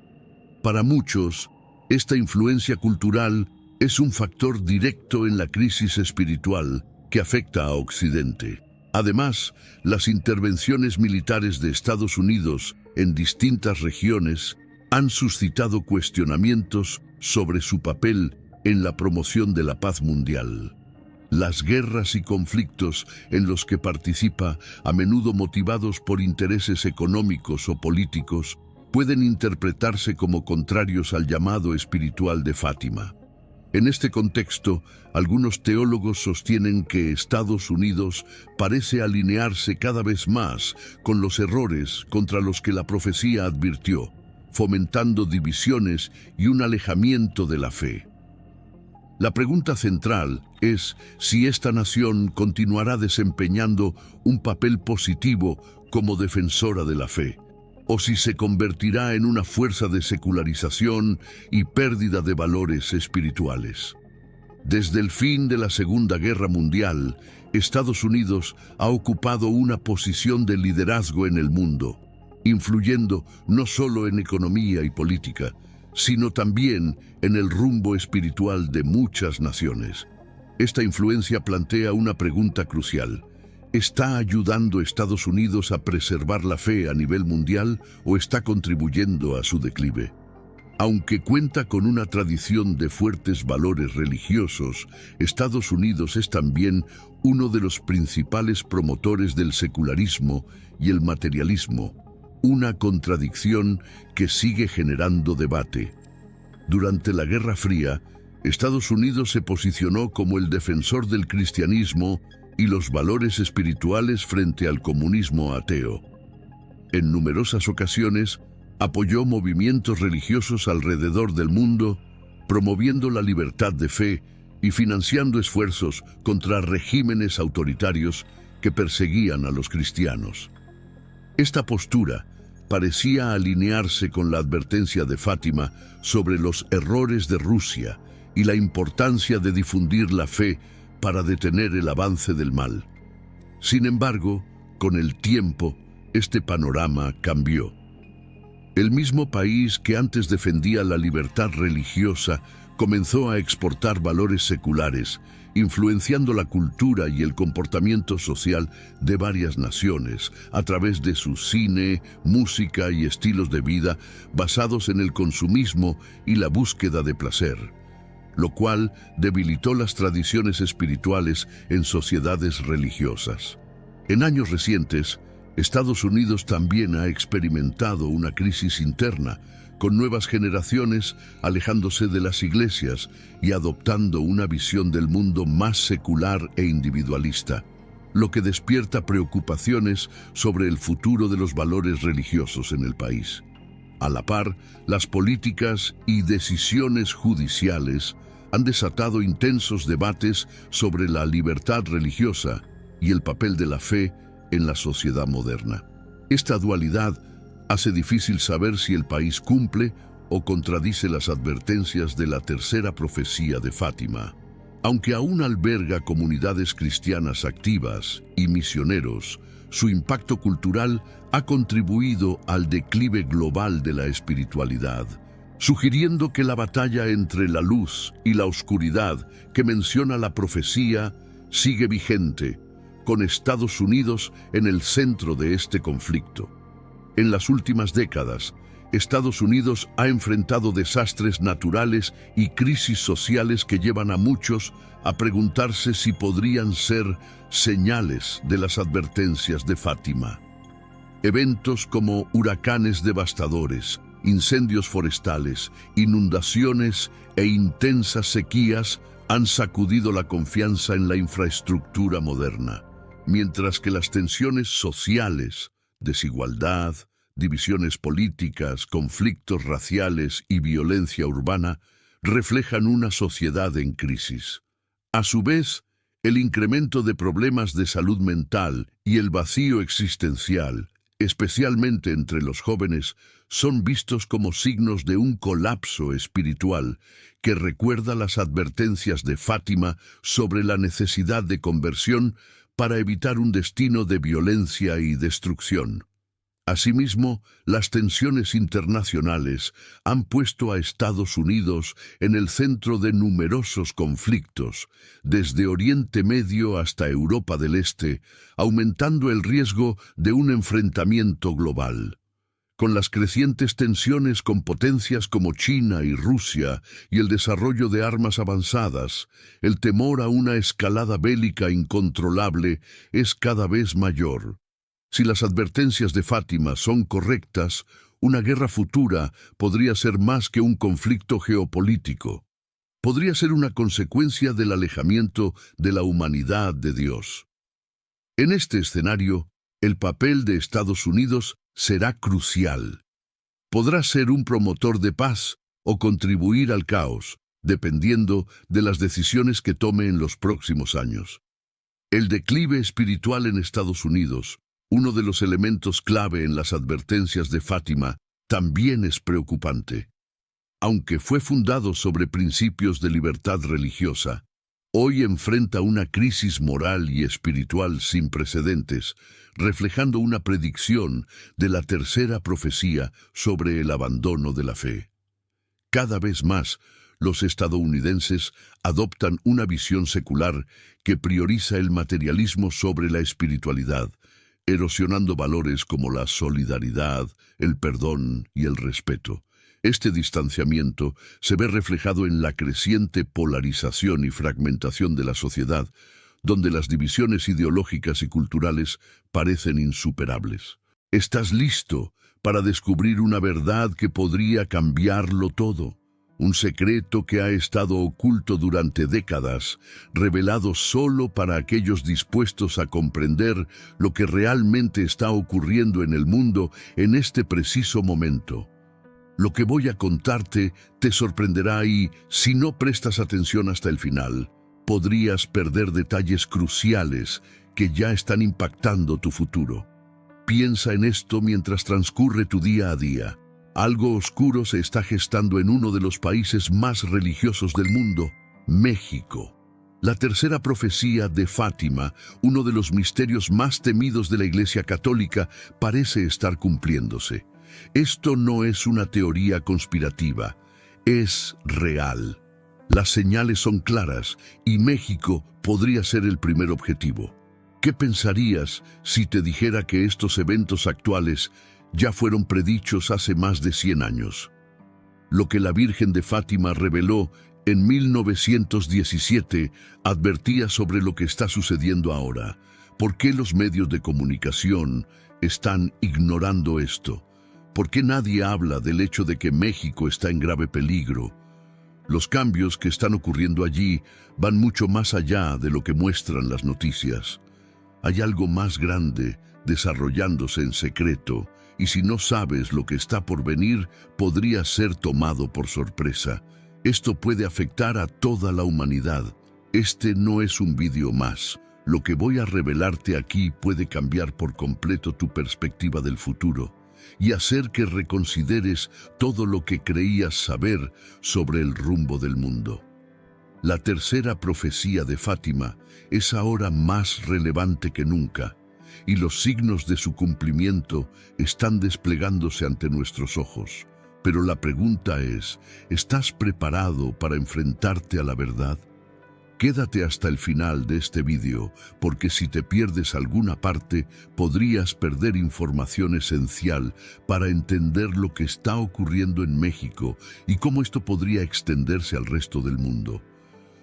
Para muchos, esta influencia cultural es un factor directo en la crisis espiritual que afecta a Occidente. Además, las intervenciones militares de Estados Unidos en distintas regiones han suscitado cuestionamientos sobre su papel en la promoción de la paz mundial. Las guerras y conflictos en los que participa, a menudo motivados por intereses económicos o políticos, pueden interpretarse como contrarios al llamado espiritual de Fátima. En este contexto, algunos teólogos sostienen que Estados Unidos parece alinearse cada vez más con los errores contra los que la profecía advirtió, fomentando divisiones y un alejamiento de la fe. La pregunta central es si esta nación continuará desempeñando un papel positivo como defensora de la fe, o si se convertirá en una fuerza de secularización y pérdida de valores espirituales. Desde el fin de la Segunda Guerra Mundial, Estados Unidos ha ocupado una posición de liderazgo en el mundo, influyendo no solo en economía y política, sino también en el rumbo espiritual de muchas naciones. Esta influencia plantea una pregunta crucial. ¿Está ayudando a Estados Unidos a preservar la fe a nivel mundial o está contribuyendo a su declive? Aunque cuenta con una tradición de fuertes valores religiosos, Estados Unidos es también uno de los principales promotores del secularismo y el materialismo, una contradicción que sigue generando debate. Durante la Guerra Fría, Estados Unidos se posicionó como el defensor del cristianismo y los valores espirituales frente al comunismo ateo. En numerosas ocasiones, apoyó movimientos religiosos alrededor del mundo, promoviendo la libertad de fe y financiando esfuerzos contra regímenes autoritarios que perseguían a los cristianos. Esta postura parecía alinearse con la advertencia de Fátima sobre los errores de Rusia y la importancia de difundir la fe para detener el avance del mal. Sin embargo, con el tiempo, este panorama cambió. El mismo país que antes defendía la libertad religiosa comenzó a exportar valores seculares, influenciando la cultura y el comportamiento social de varias naciones a través de su cine, música y estilos de vida basados en el consumismo y la búsqueda de placer, lo cual debilitó las tradiciones espirituales en sociedades religiosas. En años recientes, Estados Unidos también ha experimentado una crisis interna, con nuevas generaciones alejándose de las iglesias y adoptando una visión del mundo más secular e individualista, lo que despierta preocupaciones sobre el futuro de los valores religiosos en el país. A la par, las políticas y decisiones judiciales han desatado intensos debates sobre la libertad religiosa y el papel de la fe en la sociedad moderna. Esta dualidad hace difícil saber si el país cumple o contradice las advertencias de la tercera profecía de Fátima. Aunque aún alberga comunidades cristianas activas y misioneros, su impacto cultural ha contribuido al declive global de la espiritualidad, sugiriendo que la batalla entre la luz y la oscuridad que menciona la profecía sigue vigente, con Estados Unidos en el centro de este conflicto. En las últimas décadas, Estados Unidos ha enfrentado desastres naturales y crisis sociales que llevan a muchos a preguntarse si podrían ser señales de las advertencias de Fátima. Eventos como huracanes devastadores, incendios forestales, inundaciones e intensas sequías han sacudido la confianza en la infraestructura moderna, mientras que las tensiones sociales, desigualdad, divisiones políticas, conflictos raciales y violencia urbana reflejan una sociedad en crisis. A su vez, El incremento de problemas de salud mental y el vacío existencial, especialmente entre los jóvenes, son vistos como signos de un colapso espiritual que recuerda las advertencias de Fátima sobre la necesidad de conversión para evitar un destino de violencia y destrucción. Asimismo, las tensiones internacionales han puesto a Estados Unidos en el centro de numerosos conflictos, desde Oriente Medio hasta Europa del Este, aumentando el riesgo de un enfrentamiento global. Con las crecientes tensiones con potencias como China y Rusia y el desarrollo de armas avanzadas, el temor a una escalada bélica incontrolable es cada vez mayor. Si las advertencias de Fátima son correctas, una guerra futura podría ser más que un conflicto geopolítico. Podría ser una consecuencia del alejamiento de la humanidad de Dios. En este escenario, el papel de Estados Unidos será crucial. Podrá ser un promotor de paz o contribuir al caos, dependiendo de las decisiones que tome en los próximos años. El declive espiritual en Estados Unidos, uno de los elementos clave en las advertencias de Fátima, también es preocupante. Aunque fue fundado sobre principios de libertad religiosa, hoy enfrenta una crisis moral y espiritual sin precedentes, reflejando una predicción de la tercera profecía sobre el abandono de la fe. Cada vez más, los estadounidenses adoptan una visión secular que prioriza el materialismo sobre la espiritualidad, erosionando valores como la solidaridad, el perdón y el respeto. Este distanciamiento se ve reflejado en la creciente polarización y fragmentación de la sociedad, donde las divisiones ideológicas y culturales parecen insuperables. ¿Estás listo para descubrir una verdad que podría cambiarlo todo? Un secreto que ha estado oculto durante décadas, revelado solo para aquellos dispuestos a comprender lo que realmente está ocurriendo en el mundo en este preciso momento. Lo que voy a contarte te sorprenderá y, si no prestas atención hasta el final, podrías perder detalles cruciales que ya están impactando tu futuro. Piensa en esto mientras transcurre tu día a día. Algo oscuro se está gestando en uno de los países más religiosos del mundo, México. La tercera profecía de Fátima, uno de los misterios más temidos de la Iglesia Católica, parece estar cumpliéndose. Esto no es una teoría conspirativa, es real. Las señales son claras y México podría ser el primer objetivo. ¿Qué pensarías si te dijera que estos eventos actuales ya fueron predichos hace más de 100 años? Lo que la Virgen de Fátima reveló en 1917 advertía sobre lo que está sucediendo ahora. ¿Por qué los medios de comunicación están ignorando esto? ¿Por qué nadie habla del hecho de que México está en grave peligro? Los cambios que están ocurriendo allí van mucho más allá de lo que muestran las noticias. Hay algo más grande desarrollándose en secreto, y si no sabes lo que está por venir, podrías ser tomado por sorpresa. Esto puede afectar a toda la humanidad. Este no es un vídeo más. Lo que voy a revelarte aquí puede cambiar por completo tu perspectiva del futuro y hacer que reconsideres todo lo que creías saber sobre el rumbo del mundo. La tercera profecía de Fátima es ahora más relevante que nunca, y los signos de su cumplimiento están desplegándose ante nuestros ojos. Pero la pregunta es, ¿estás preparado para enfrentarte a la verdad? Quédate hasta el final de este vídeo, porque si te pierdes alguna parte, podrías perder información esencial para entender lo que está ocurriendo en México y cómo esto podría extenderse al resto del mundo.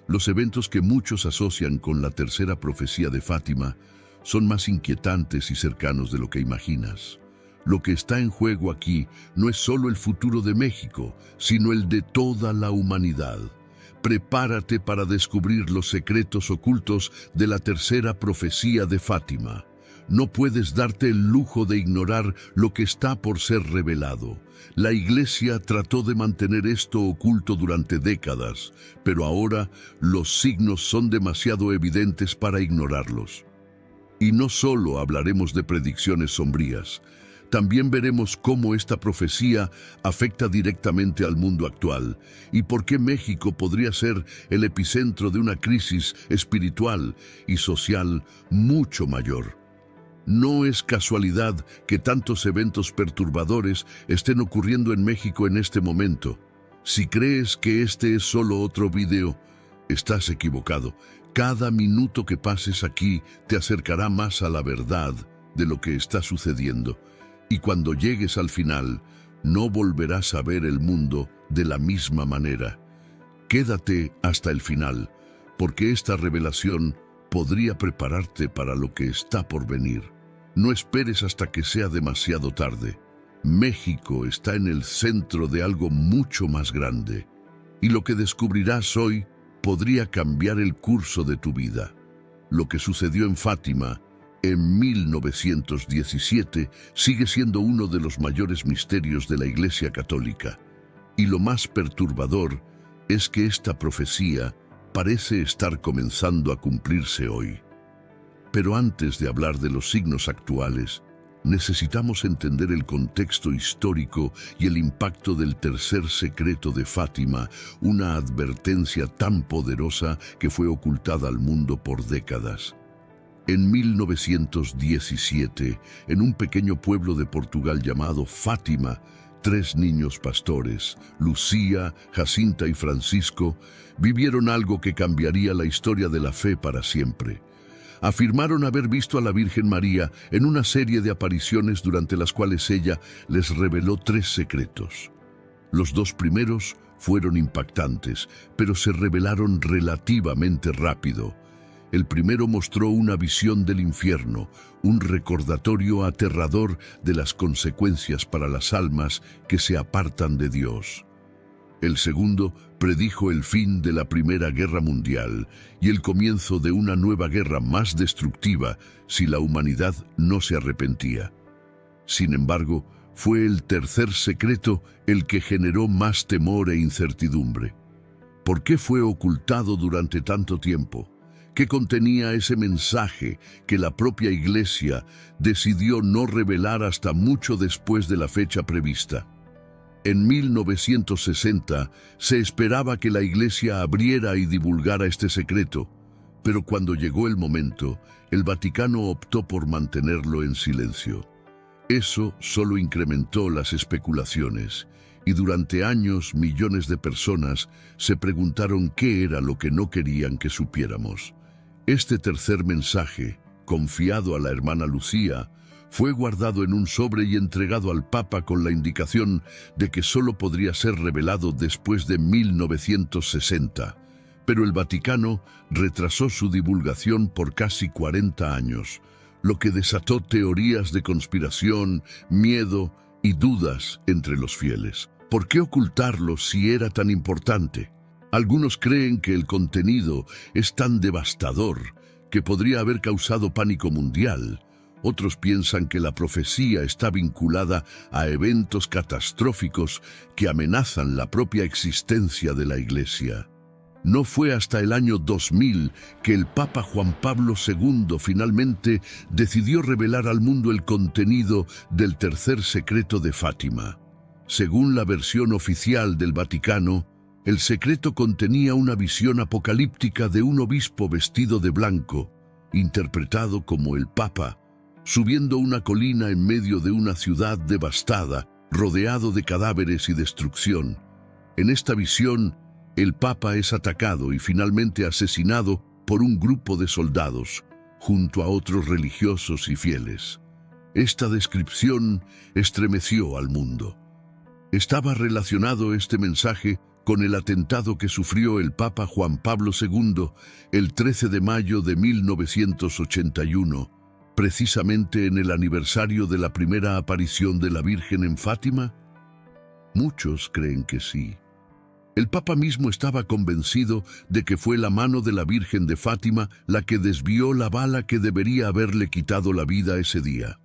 Los eventos que muchos asocian con la tercera profecía de Fátima son más inquietantes y cercanos de lo que imaginas. Lo que está en juego aquí no es solo el futuro de México, sino el de toda la humanidad. Prepárate para descubrir los secretos ocultos de la tercera profecía de Fátima. no puedes darte el lujo de ignorar lo que está por ser revelado. La Iglesia trató de mantener esto oculto durante décadas, pero ahora los signos son demasiado evidentes para ignorarlos. Y no solo hablaremos de predicciones sombrías, también veremos cómo esta profecía afecta directamente al mundo actual y por qué México podría ser el epicentro de una crisis espiritual y social mucho mayor. No es casualidad que tantos eventos perturbadores estén ocurriendo en México en este momento. Si crees que este es solo otro video, estás equivocado. Cada minuto que pases aquí te acercará más a la verdad de lo que está sucediendo. Y cuando llegues al final, no volverás a ver el mundo de la misma manera. Quédate hasta el final, porque esta revelación podría prepararte para lo que está por venir. No esperes hasta que sea demasiado tarde. México está en el centro de algo mucho más grande, y lo que descubrirás hoy podría cambiar el curso de tu vida. Lo que sucedió en Fátima en 1917 sigue siendo uno de los mayores misterios de la Iglesia Católica. Y lo más perturbador es que esta profecía parece estar comenzando a cumplirse hoy. Pero antes de hablar de los signos actuales, necesitamos entender el contexto histórico y el impacto del tercer secreto de Fátima, una advertencia tan poderosa que fue ocultada al mundo por décadas. En 1917, en un pequeño pueblo de Portugal llamado Fátima, 3 niños pastores, Lucía, Jacinta y Francisco, vivieron algo que cambiaría la historia de la fe para siempre. Afirmaron haber visto a la Virgen María en una serie de apariciones durante las cuales ella les reveló 3 secretos. Los 2 primeros fueron impactantes, pero se revelaron relativamente rápido. El primero mostró una visión del infierno, un recordatorio aterrador de las consecuencias para las almas que se apartan de Dios. El segundo predijo el fin de la Primera Guerra Mundial y el comienzo de una nueva guerra más destructiva si la humanidad no se arrepentía. Sin embargo, fue el tercer secreto el que generó más temor e incertidumbre. ¿Por qué fue ocultado durante tanto tiempo? ¿Qué contenía ese mensaje que la propia Iglesia decidió no revelar hasta mucho después de la fecha prevista? En 1960 se esperaba que la Iglesia abriera y divulgara este secreto, pero cuando llegó el momento, el Vaticano optó por mantenerlo en silencio. Eso solo incrementó las especulaciones, y durante años millones de personas se preguntaron qué era lo que no querían que supiéramos. Este tercer mensaje, confiado a la hermana Lucía, fue guardado en un sobre y entregado al Papa con la indicación de que solo podría ser revelado después de 1960. Pero el Vaticano retrasó su divulgación por casi 40 años, lo que desató teorías de conspiración, miedo y dudas entre los fieles. ¿Por qué ocultarlo si era tan importante? Algunos creen que el contenido es tan devastador que podría haber causado pánico mundial. Otros piensan que la profecía está vinculada a eventos catastróficos que amenazan la propia existencia de la Iglesia. No fue hasta el año 2000 que el Papa Juan Pablo II finalmente decidió revelar al mundo el contenido del tercer secreto de Fátima. Según la versión oficial del Vaticano, el secreto contenía una visión apocalíptica de un obispo vestido de blanco, interpretado como el Papa, subiendo una colina en medio de una ciudad devastada, rodeado de cadáveres y destrucción. En esta visión, el Papa es atacado y finalmente asesinado por un grupo de soldados, junto a otros religiosos y fieles. Esta descripción estremeció al mundo. Estaba relacionado este mensaje con el atentado que sufrió el Papa Juan Pablo II el 13 de mayo de 1981, precisamente en el aniversario de la primera aparición de la Virgen en Fátima. Muchos creen que sí. El Papa mismo estaba convencido de que fue la mano de la Virgen de Fátima la que desvió la bala que debería haberle quitado la vida ese día.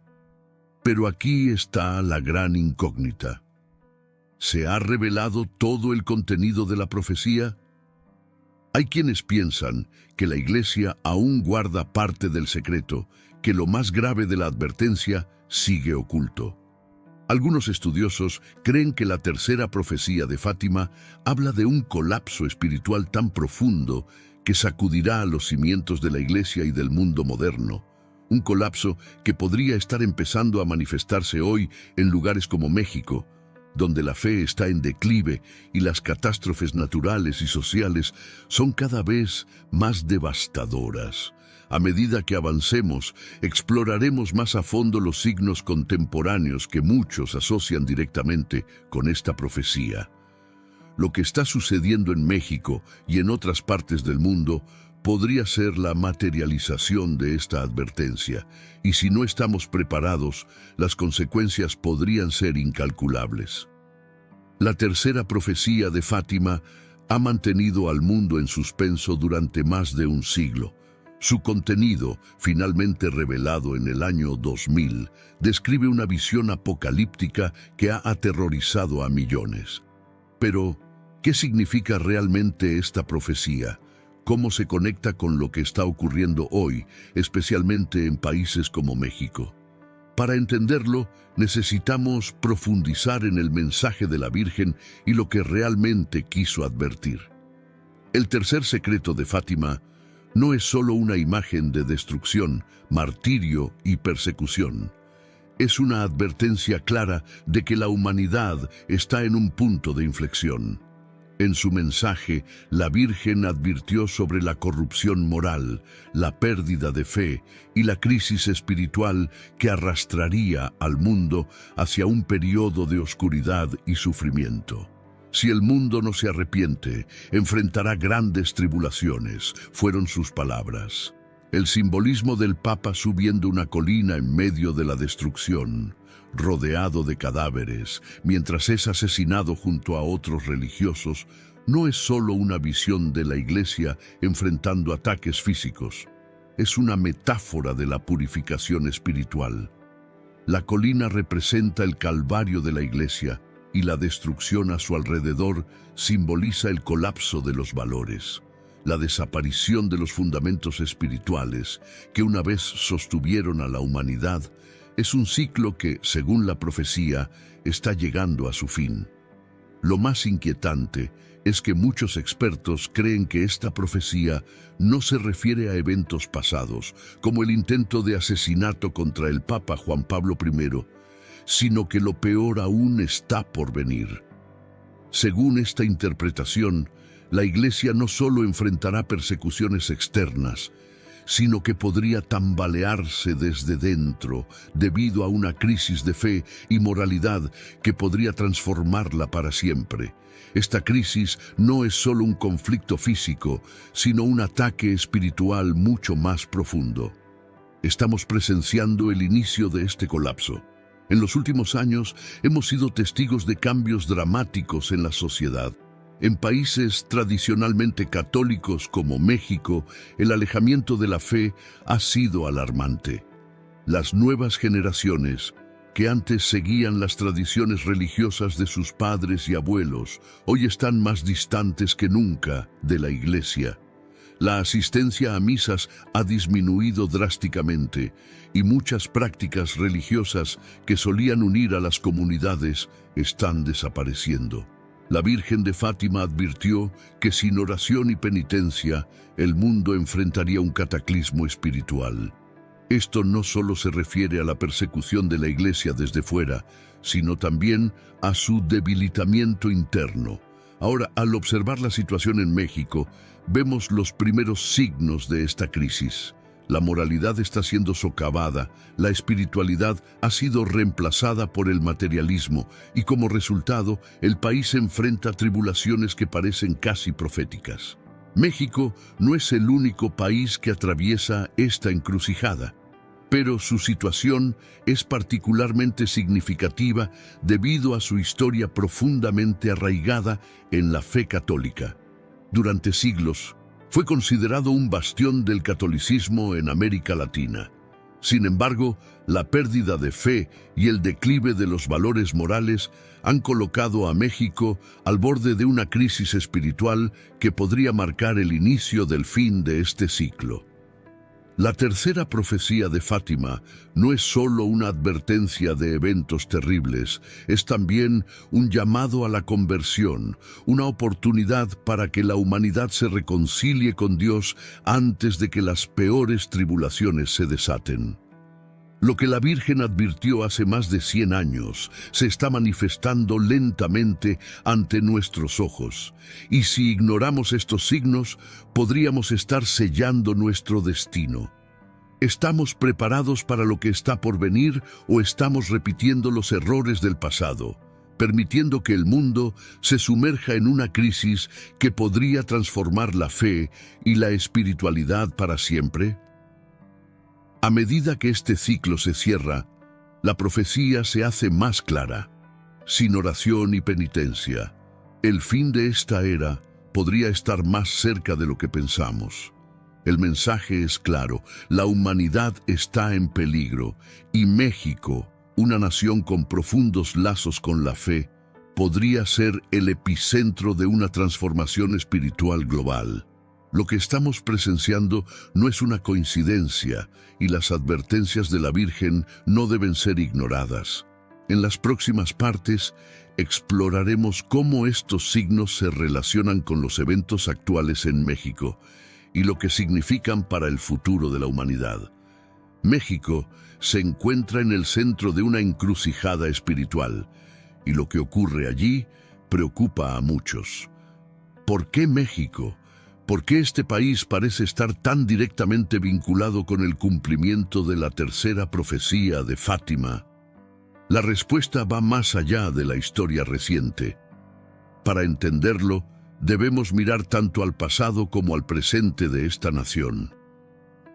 Pero aquí está la gran incógnita. ¿Se ha revelado todo el contenido de la profecía? Hay quienes piensan que la Iglesia aún guarda parte del secreto, que lo más grave de la advertencia sigue oculto. Algunos estudiosos creen que la tercera profecía de Fátima habla de un colapso espiritual tan profundo que sacudirá a los cimientos de la Iglesia y del mundo moderno. Un colapso que podría estar empezando a manifestarse hoy en lugares como México, donde la fe está en declive y las catástrofes naturales y sociales son cada vez más devastadoras. A medida que avancemos, exploraremos más a fondo los signos contemporáneos que muchos asocian directamente con esta profecía. Lo que está sucediendo en México y en otras partes del mundo podría ser la materialización de esta advertencia, y si no estamos preparados, las consecuencias podrían ser incalculables. La tercera profecía de Fátima ha mantenido al mundo en suspenso durante más de un siglo. Su contenido, finalmente revelado en el año 2000, describe una visión apocalíptica que ha aterrorizado a millones. Pero, ¿qué significa realmente esta profecía? ¿Cómo se conecta con lo que está ocurriendo hoy, especialmente en países como México? Para entenderlo, necesitamos profundizar en el mensaje de la Virgen y lo que realmente quiso advertir. El tercer secreto de Fátima no es solo una imagen de destrucción, martirio y persecución. Es una advertencia clara de que la humanidad está en un punto de inflexión. En su mensaje, la Virgen advirtió sobre la corrupción moral, la pérdida de fe y la crisis espiritual que arrastraría al mundo hacia un periodo de oscuridad y sufrimiento. Si el mundo no se arrepiente, enfrentará grandes tribulaciones, fueron sus palabras. El simbolismo del Papa subiendo una colina en medio de la destrucción, rodeado de cadáveres, mientras es asesinado junto a otros religiosos, no es solo una visión de la Iglesia enfrentando ataques físicos. Es una metáfora de la purificación espiritual. La colina representa el calvario de la Iglesia, y la destrucción a su alrededor simboliza el colapso de los valores, la desaparición de los fundamentos espirituales que una vez sostuvieron a la humanidad. Es un ciclo que, según la profecía, está llegando a su fin. Lo más inquietante es que muchos expertos creen que esta profecía no se refiere a eventos pasados, como el intento de asesinato contra el Papa Juan Pablo I, sino que lo peor aún está por venir. Según esta interpretación, la Iglesia no solo enfrentará persecuciones externas, sino que podría tambalearse desde dentro debido a una crisis de fe y moralidad que podría transformarla para siempre. Esta crisis no es solo un conflicto físico, sino un ataque espiritual mucho más profundo. Estamos presenciando el inicio de este colapso. En los últimos años hemos sido testigos de cambios dramáticos en la sociedad. En países tradicionalmente católicos como México, el alejamiento de la fe ha sido alarmante. Las nuevas generaciones, que antes seguían las tradiciones religiosas de sus padres y abuelos, hoy están más distantes que nunca de la Iglesia. La asistencia a misas ha disminuido drásticamente y muchas prácticas religiosas que solían unir a las comunidades están desapareciendo. La Virgen de Fátima advirtió que sin oración y penitencia, el mundo enfrentaría un cataclismo espiritual. Esto no solo se refiere a la persecución de la Iglesia desde fuera, sino también a su debilitamiento interno. Ahora, al observar la situación en México, vemos los primeros signos de esta crisis. La moralidad está siendo socavada, la espiritualidad ha sido reemplazada por el materialismo y como resultado, el país enfrenta tribulaciones que parecen casi proféticas. México no es el único país que atraviesa esta encrucijada. Pero su situación es particularmente significativa debido a su historia profundamente arraigada en la fe católica. Durante siglos, fue considerado un bastión del catolicismo en América Latina. Sin embargo, la pérdida de fe y el declive de los valores morales han colocado a México al borde de una crisis espiritual que podría marcar el inicio del fin de este ciclo. La tercera profecía de Fátima no es solo una advertencia de eventos terribles, es también un llamado a la conversión, una oportunidad para que la humanidad se reconcilie con Dios antes de que las peores tribulaciones se desaten. Lo que la Virgen advirtió hace más de 100 años se está manifestando lentamente ante nuestros ojos, y si ignoramos estos signos, podríamos estar sellando nuestro destino. ¿Estamos preparados para lo que está por venir o estamos repitiendo los errores del pasado, permitiendo que el mundo se sumerja en una crisis que podría transformar la fe y la espiritualidad para siempre? A medida que este ciclo se cierra, la profecía se hace más clara. Sin oración y penitencia, el fin de esta era podría estar más cerca de lo que pensamos. El mensaje es claro, la humanidad está en peligro y México, una nación con profundos lazos con la fe, podría ser el epicentro de una transformación espiritual global. Lo que estamos presenciando no es una coincidencia y las advertencias de la Virgen no deben ser ignoradas. En las próximas partes exploraremos cómo estos signos se relacionan con los eventos actuales en México y lo que significan para el futuro de la humanidad. México se encuentra en el centro de una encrucijada espiritual y lo que ocurre allí preocupa a muchos. ¿Por qué México? ¿Por qué este país parece estar tan directamente vinculado con el cumplimiento de la tercera profecía de Fátima? La respuesta va más allá de la historia reciente. Para entenderlo, debemos mirar tanto al pasado como al presente de esta nación.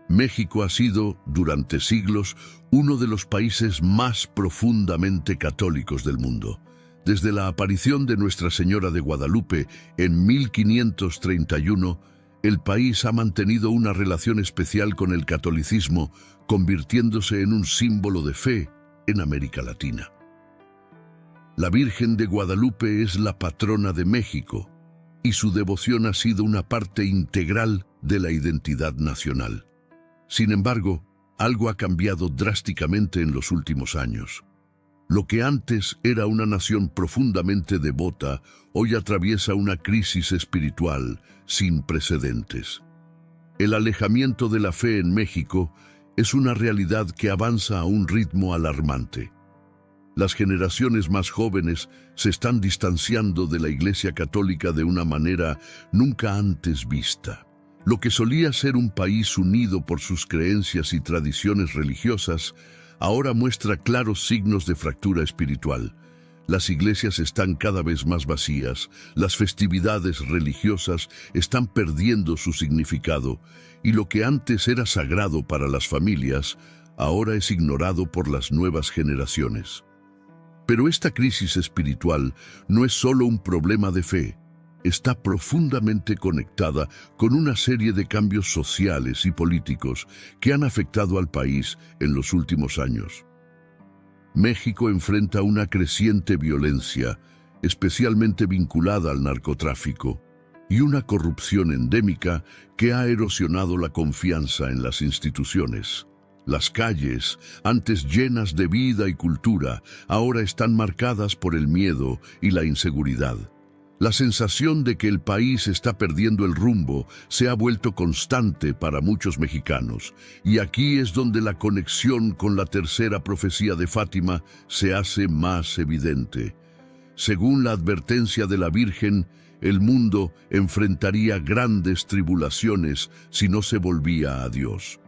México ha sido, durante siglos, uno de los países más profundamente católicos del mundo. Desde la aparición de Nuestra Señora de Guadalupe en 1531, el país ha mantenido una relación especial con el catolicismo, convirtiéndose en un símbolo de fe en América Latina. La Virgen de Guadalupe es la patrona de México, y su devoción ha sido una parte integral de la identidad nacional. Sin embargo, algo ha cambiado drásticamente en los últimos años. Lo que antes era una nación profundamente devota, hoy atraviesa una crisis espiritual sin precedentes. El alejamiento de la fe en México es una realidad que avanza a un ritmo alarmante. Las generaciones más jóvenes se están distanciando de la Iglesia Católica de una manera nunca antes vista. Lo que solía ser un país unido por sus creencias y tradiciones religiosas, ahora muestra claros signos de fractura espiritual. Las iglesias están cada vez más vacías, las festividades religiosas están perdiendo su significado, y lo que antes era sagrado para las familias, ahora es ignorado por las nuevas generaciones. Pero esta crisis espiritual no es solo un problema de fe, está profundamente conectada con una serie de cambios sociales y políticos que han afectado al país en los últimos años. México enfrenta una creciente violencia, especialmente vinculada al narcotráfico, y una corrupción endémica que ha erosionado la confianza en las instituciones. Las calles, antes llenas de vida y cultura, ahora están marcadas por el miedo y la inseguridad. La sensación de que el país está perdiendo el rumbo se ha vuelto constante para muchos mexicanos, y aquí es donde la conexión con la tercera profecía de Fátima se hace más evidente. Según la advertencia de la Virgen, el mundo enfrentaría grandes tribulaciones si no se volvía a Dios.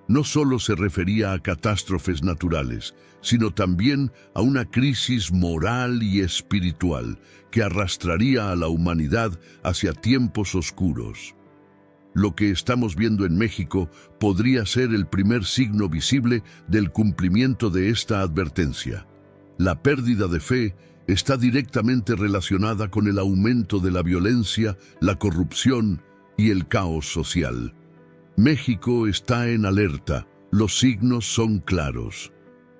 No solo se refería a catástrofes naturales, sino también a una crisis moral y espiritual que arrastraría a la humanidad hacia tiempos oscuros. Lo que estamos viendo en México podría ser el primer signo visible del cumplimiento de esta advertencia. La pérdida de fe está directamente relacionada con el aumento de la violencia, la corrupción y el caos social. México está en alerta, los signos son claros.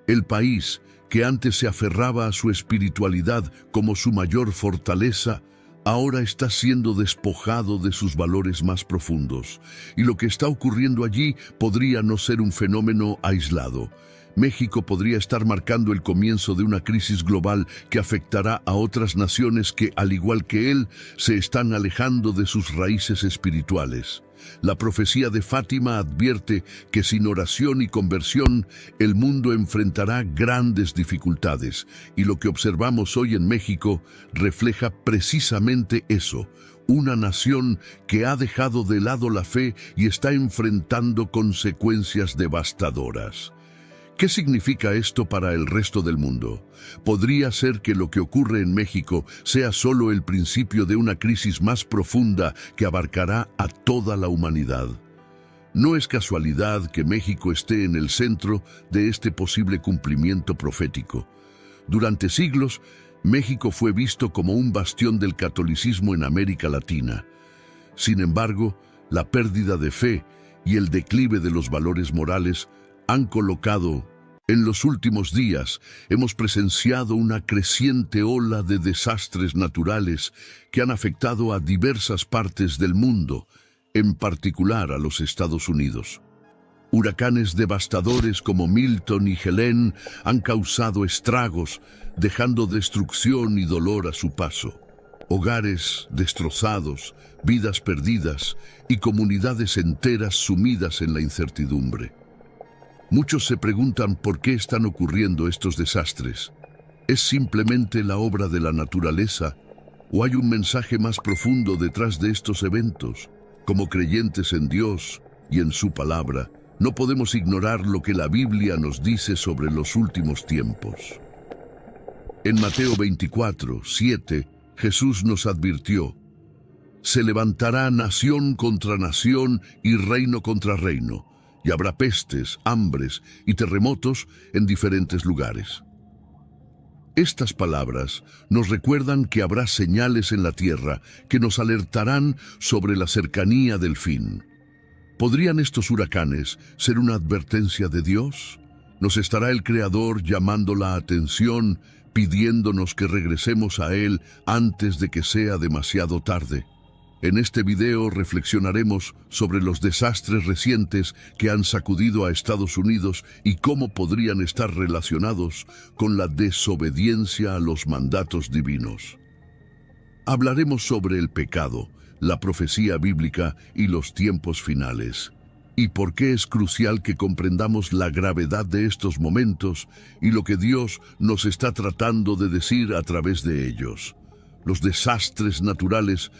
El país, que antes se aferraba a su espiritualidad como su mayor fortaleza, ahora está siendo despojado de sus valores más profundos. Y lo que está ocurriendo allí podría no ser un fenómeno aislado. México podría estar marcando el comienzo de una crisis global que afectará a otras naciones que, al igual que él, se están alejando de sus raíces espirituales. La profecía de Fátima advierte que sin oración y conversión, el mundo enfrentará grandes dificultades, y lo que observamos hoy en México refleja precisamente eso, una nación que ha dejado de lado la fe y está enfrentando consecuencias devastadoras. ¿Qué significa esto para el resto del mundo? ¿Podría ser que lo que ocurre en México sea solo el principio de una crisis más profunda que abarcará a toda la humanidad? No es casualidad que México esté en el centro de este posible cumplimiento profético. Durante siglos, México fue visto como un bastión del catolicismo en América Latina. Sin embargo, la pérdida de fe y el declive de los valores morales han colocado. En los últimos días hemos presenciado una creciente ola de desastres naturales que han afectado a diversas partes del mundo, en particular a los Estados Unidos. Huracanes devastadores como Milton y Helene han causado estragos, dejando destrucción y dolor a su paso. Hogares destrozados, vidas perdidas y comunidades enteras sumidas en la incertidumbre. Muchos se preguntan por qué están ocurriendo estos desastres. ¿Es simplemente la obra de la naturaleza o hay un mensaje más profundo detrás de estos eventos? Como creyentes en Dios y en su palabra, no podemos ignorar lo que la Biblia nos dice sobre los últimos tiempos. En Mateo 24:7, Jesús nos advirtió: se levantará nación contra nación y reino contra reino, y habrá pestes, hambres y terremotos en diferentes lugares. Estas palabras nos recuerdan que habrá señales en la tierra que nos alertarán sobre la cercanía del fin. ¿Podrían estos huracanes ser una advertencia de Dios? ¿Nos estará el Creador llamando la atención, pidiéndonos que regresemos a Él antes de que sea demasiado tarde? En este video reflexionaremos sobre los desastres recientes que han sacudido a Estados Unidos y cómo podrían estar relacionados con la desobediencia a los mandatos divinos. Hablaremos sobre el pecado, la profecía bíblica y los tiempos finales, y por qué es crucial que comprendamos la gravedad de estos momentos y lo que Dios nos está tratando de decir a través de ellos. Los desastres naturales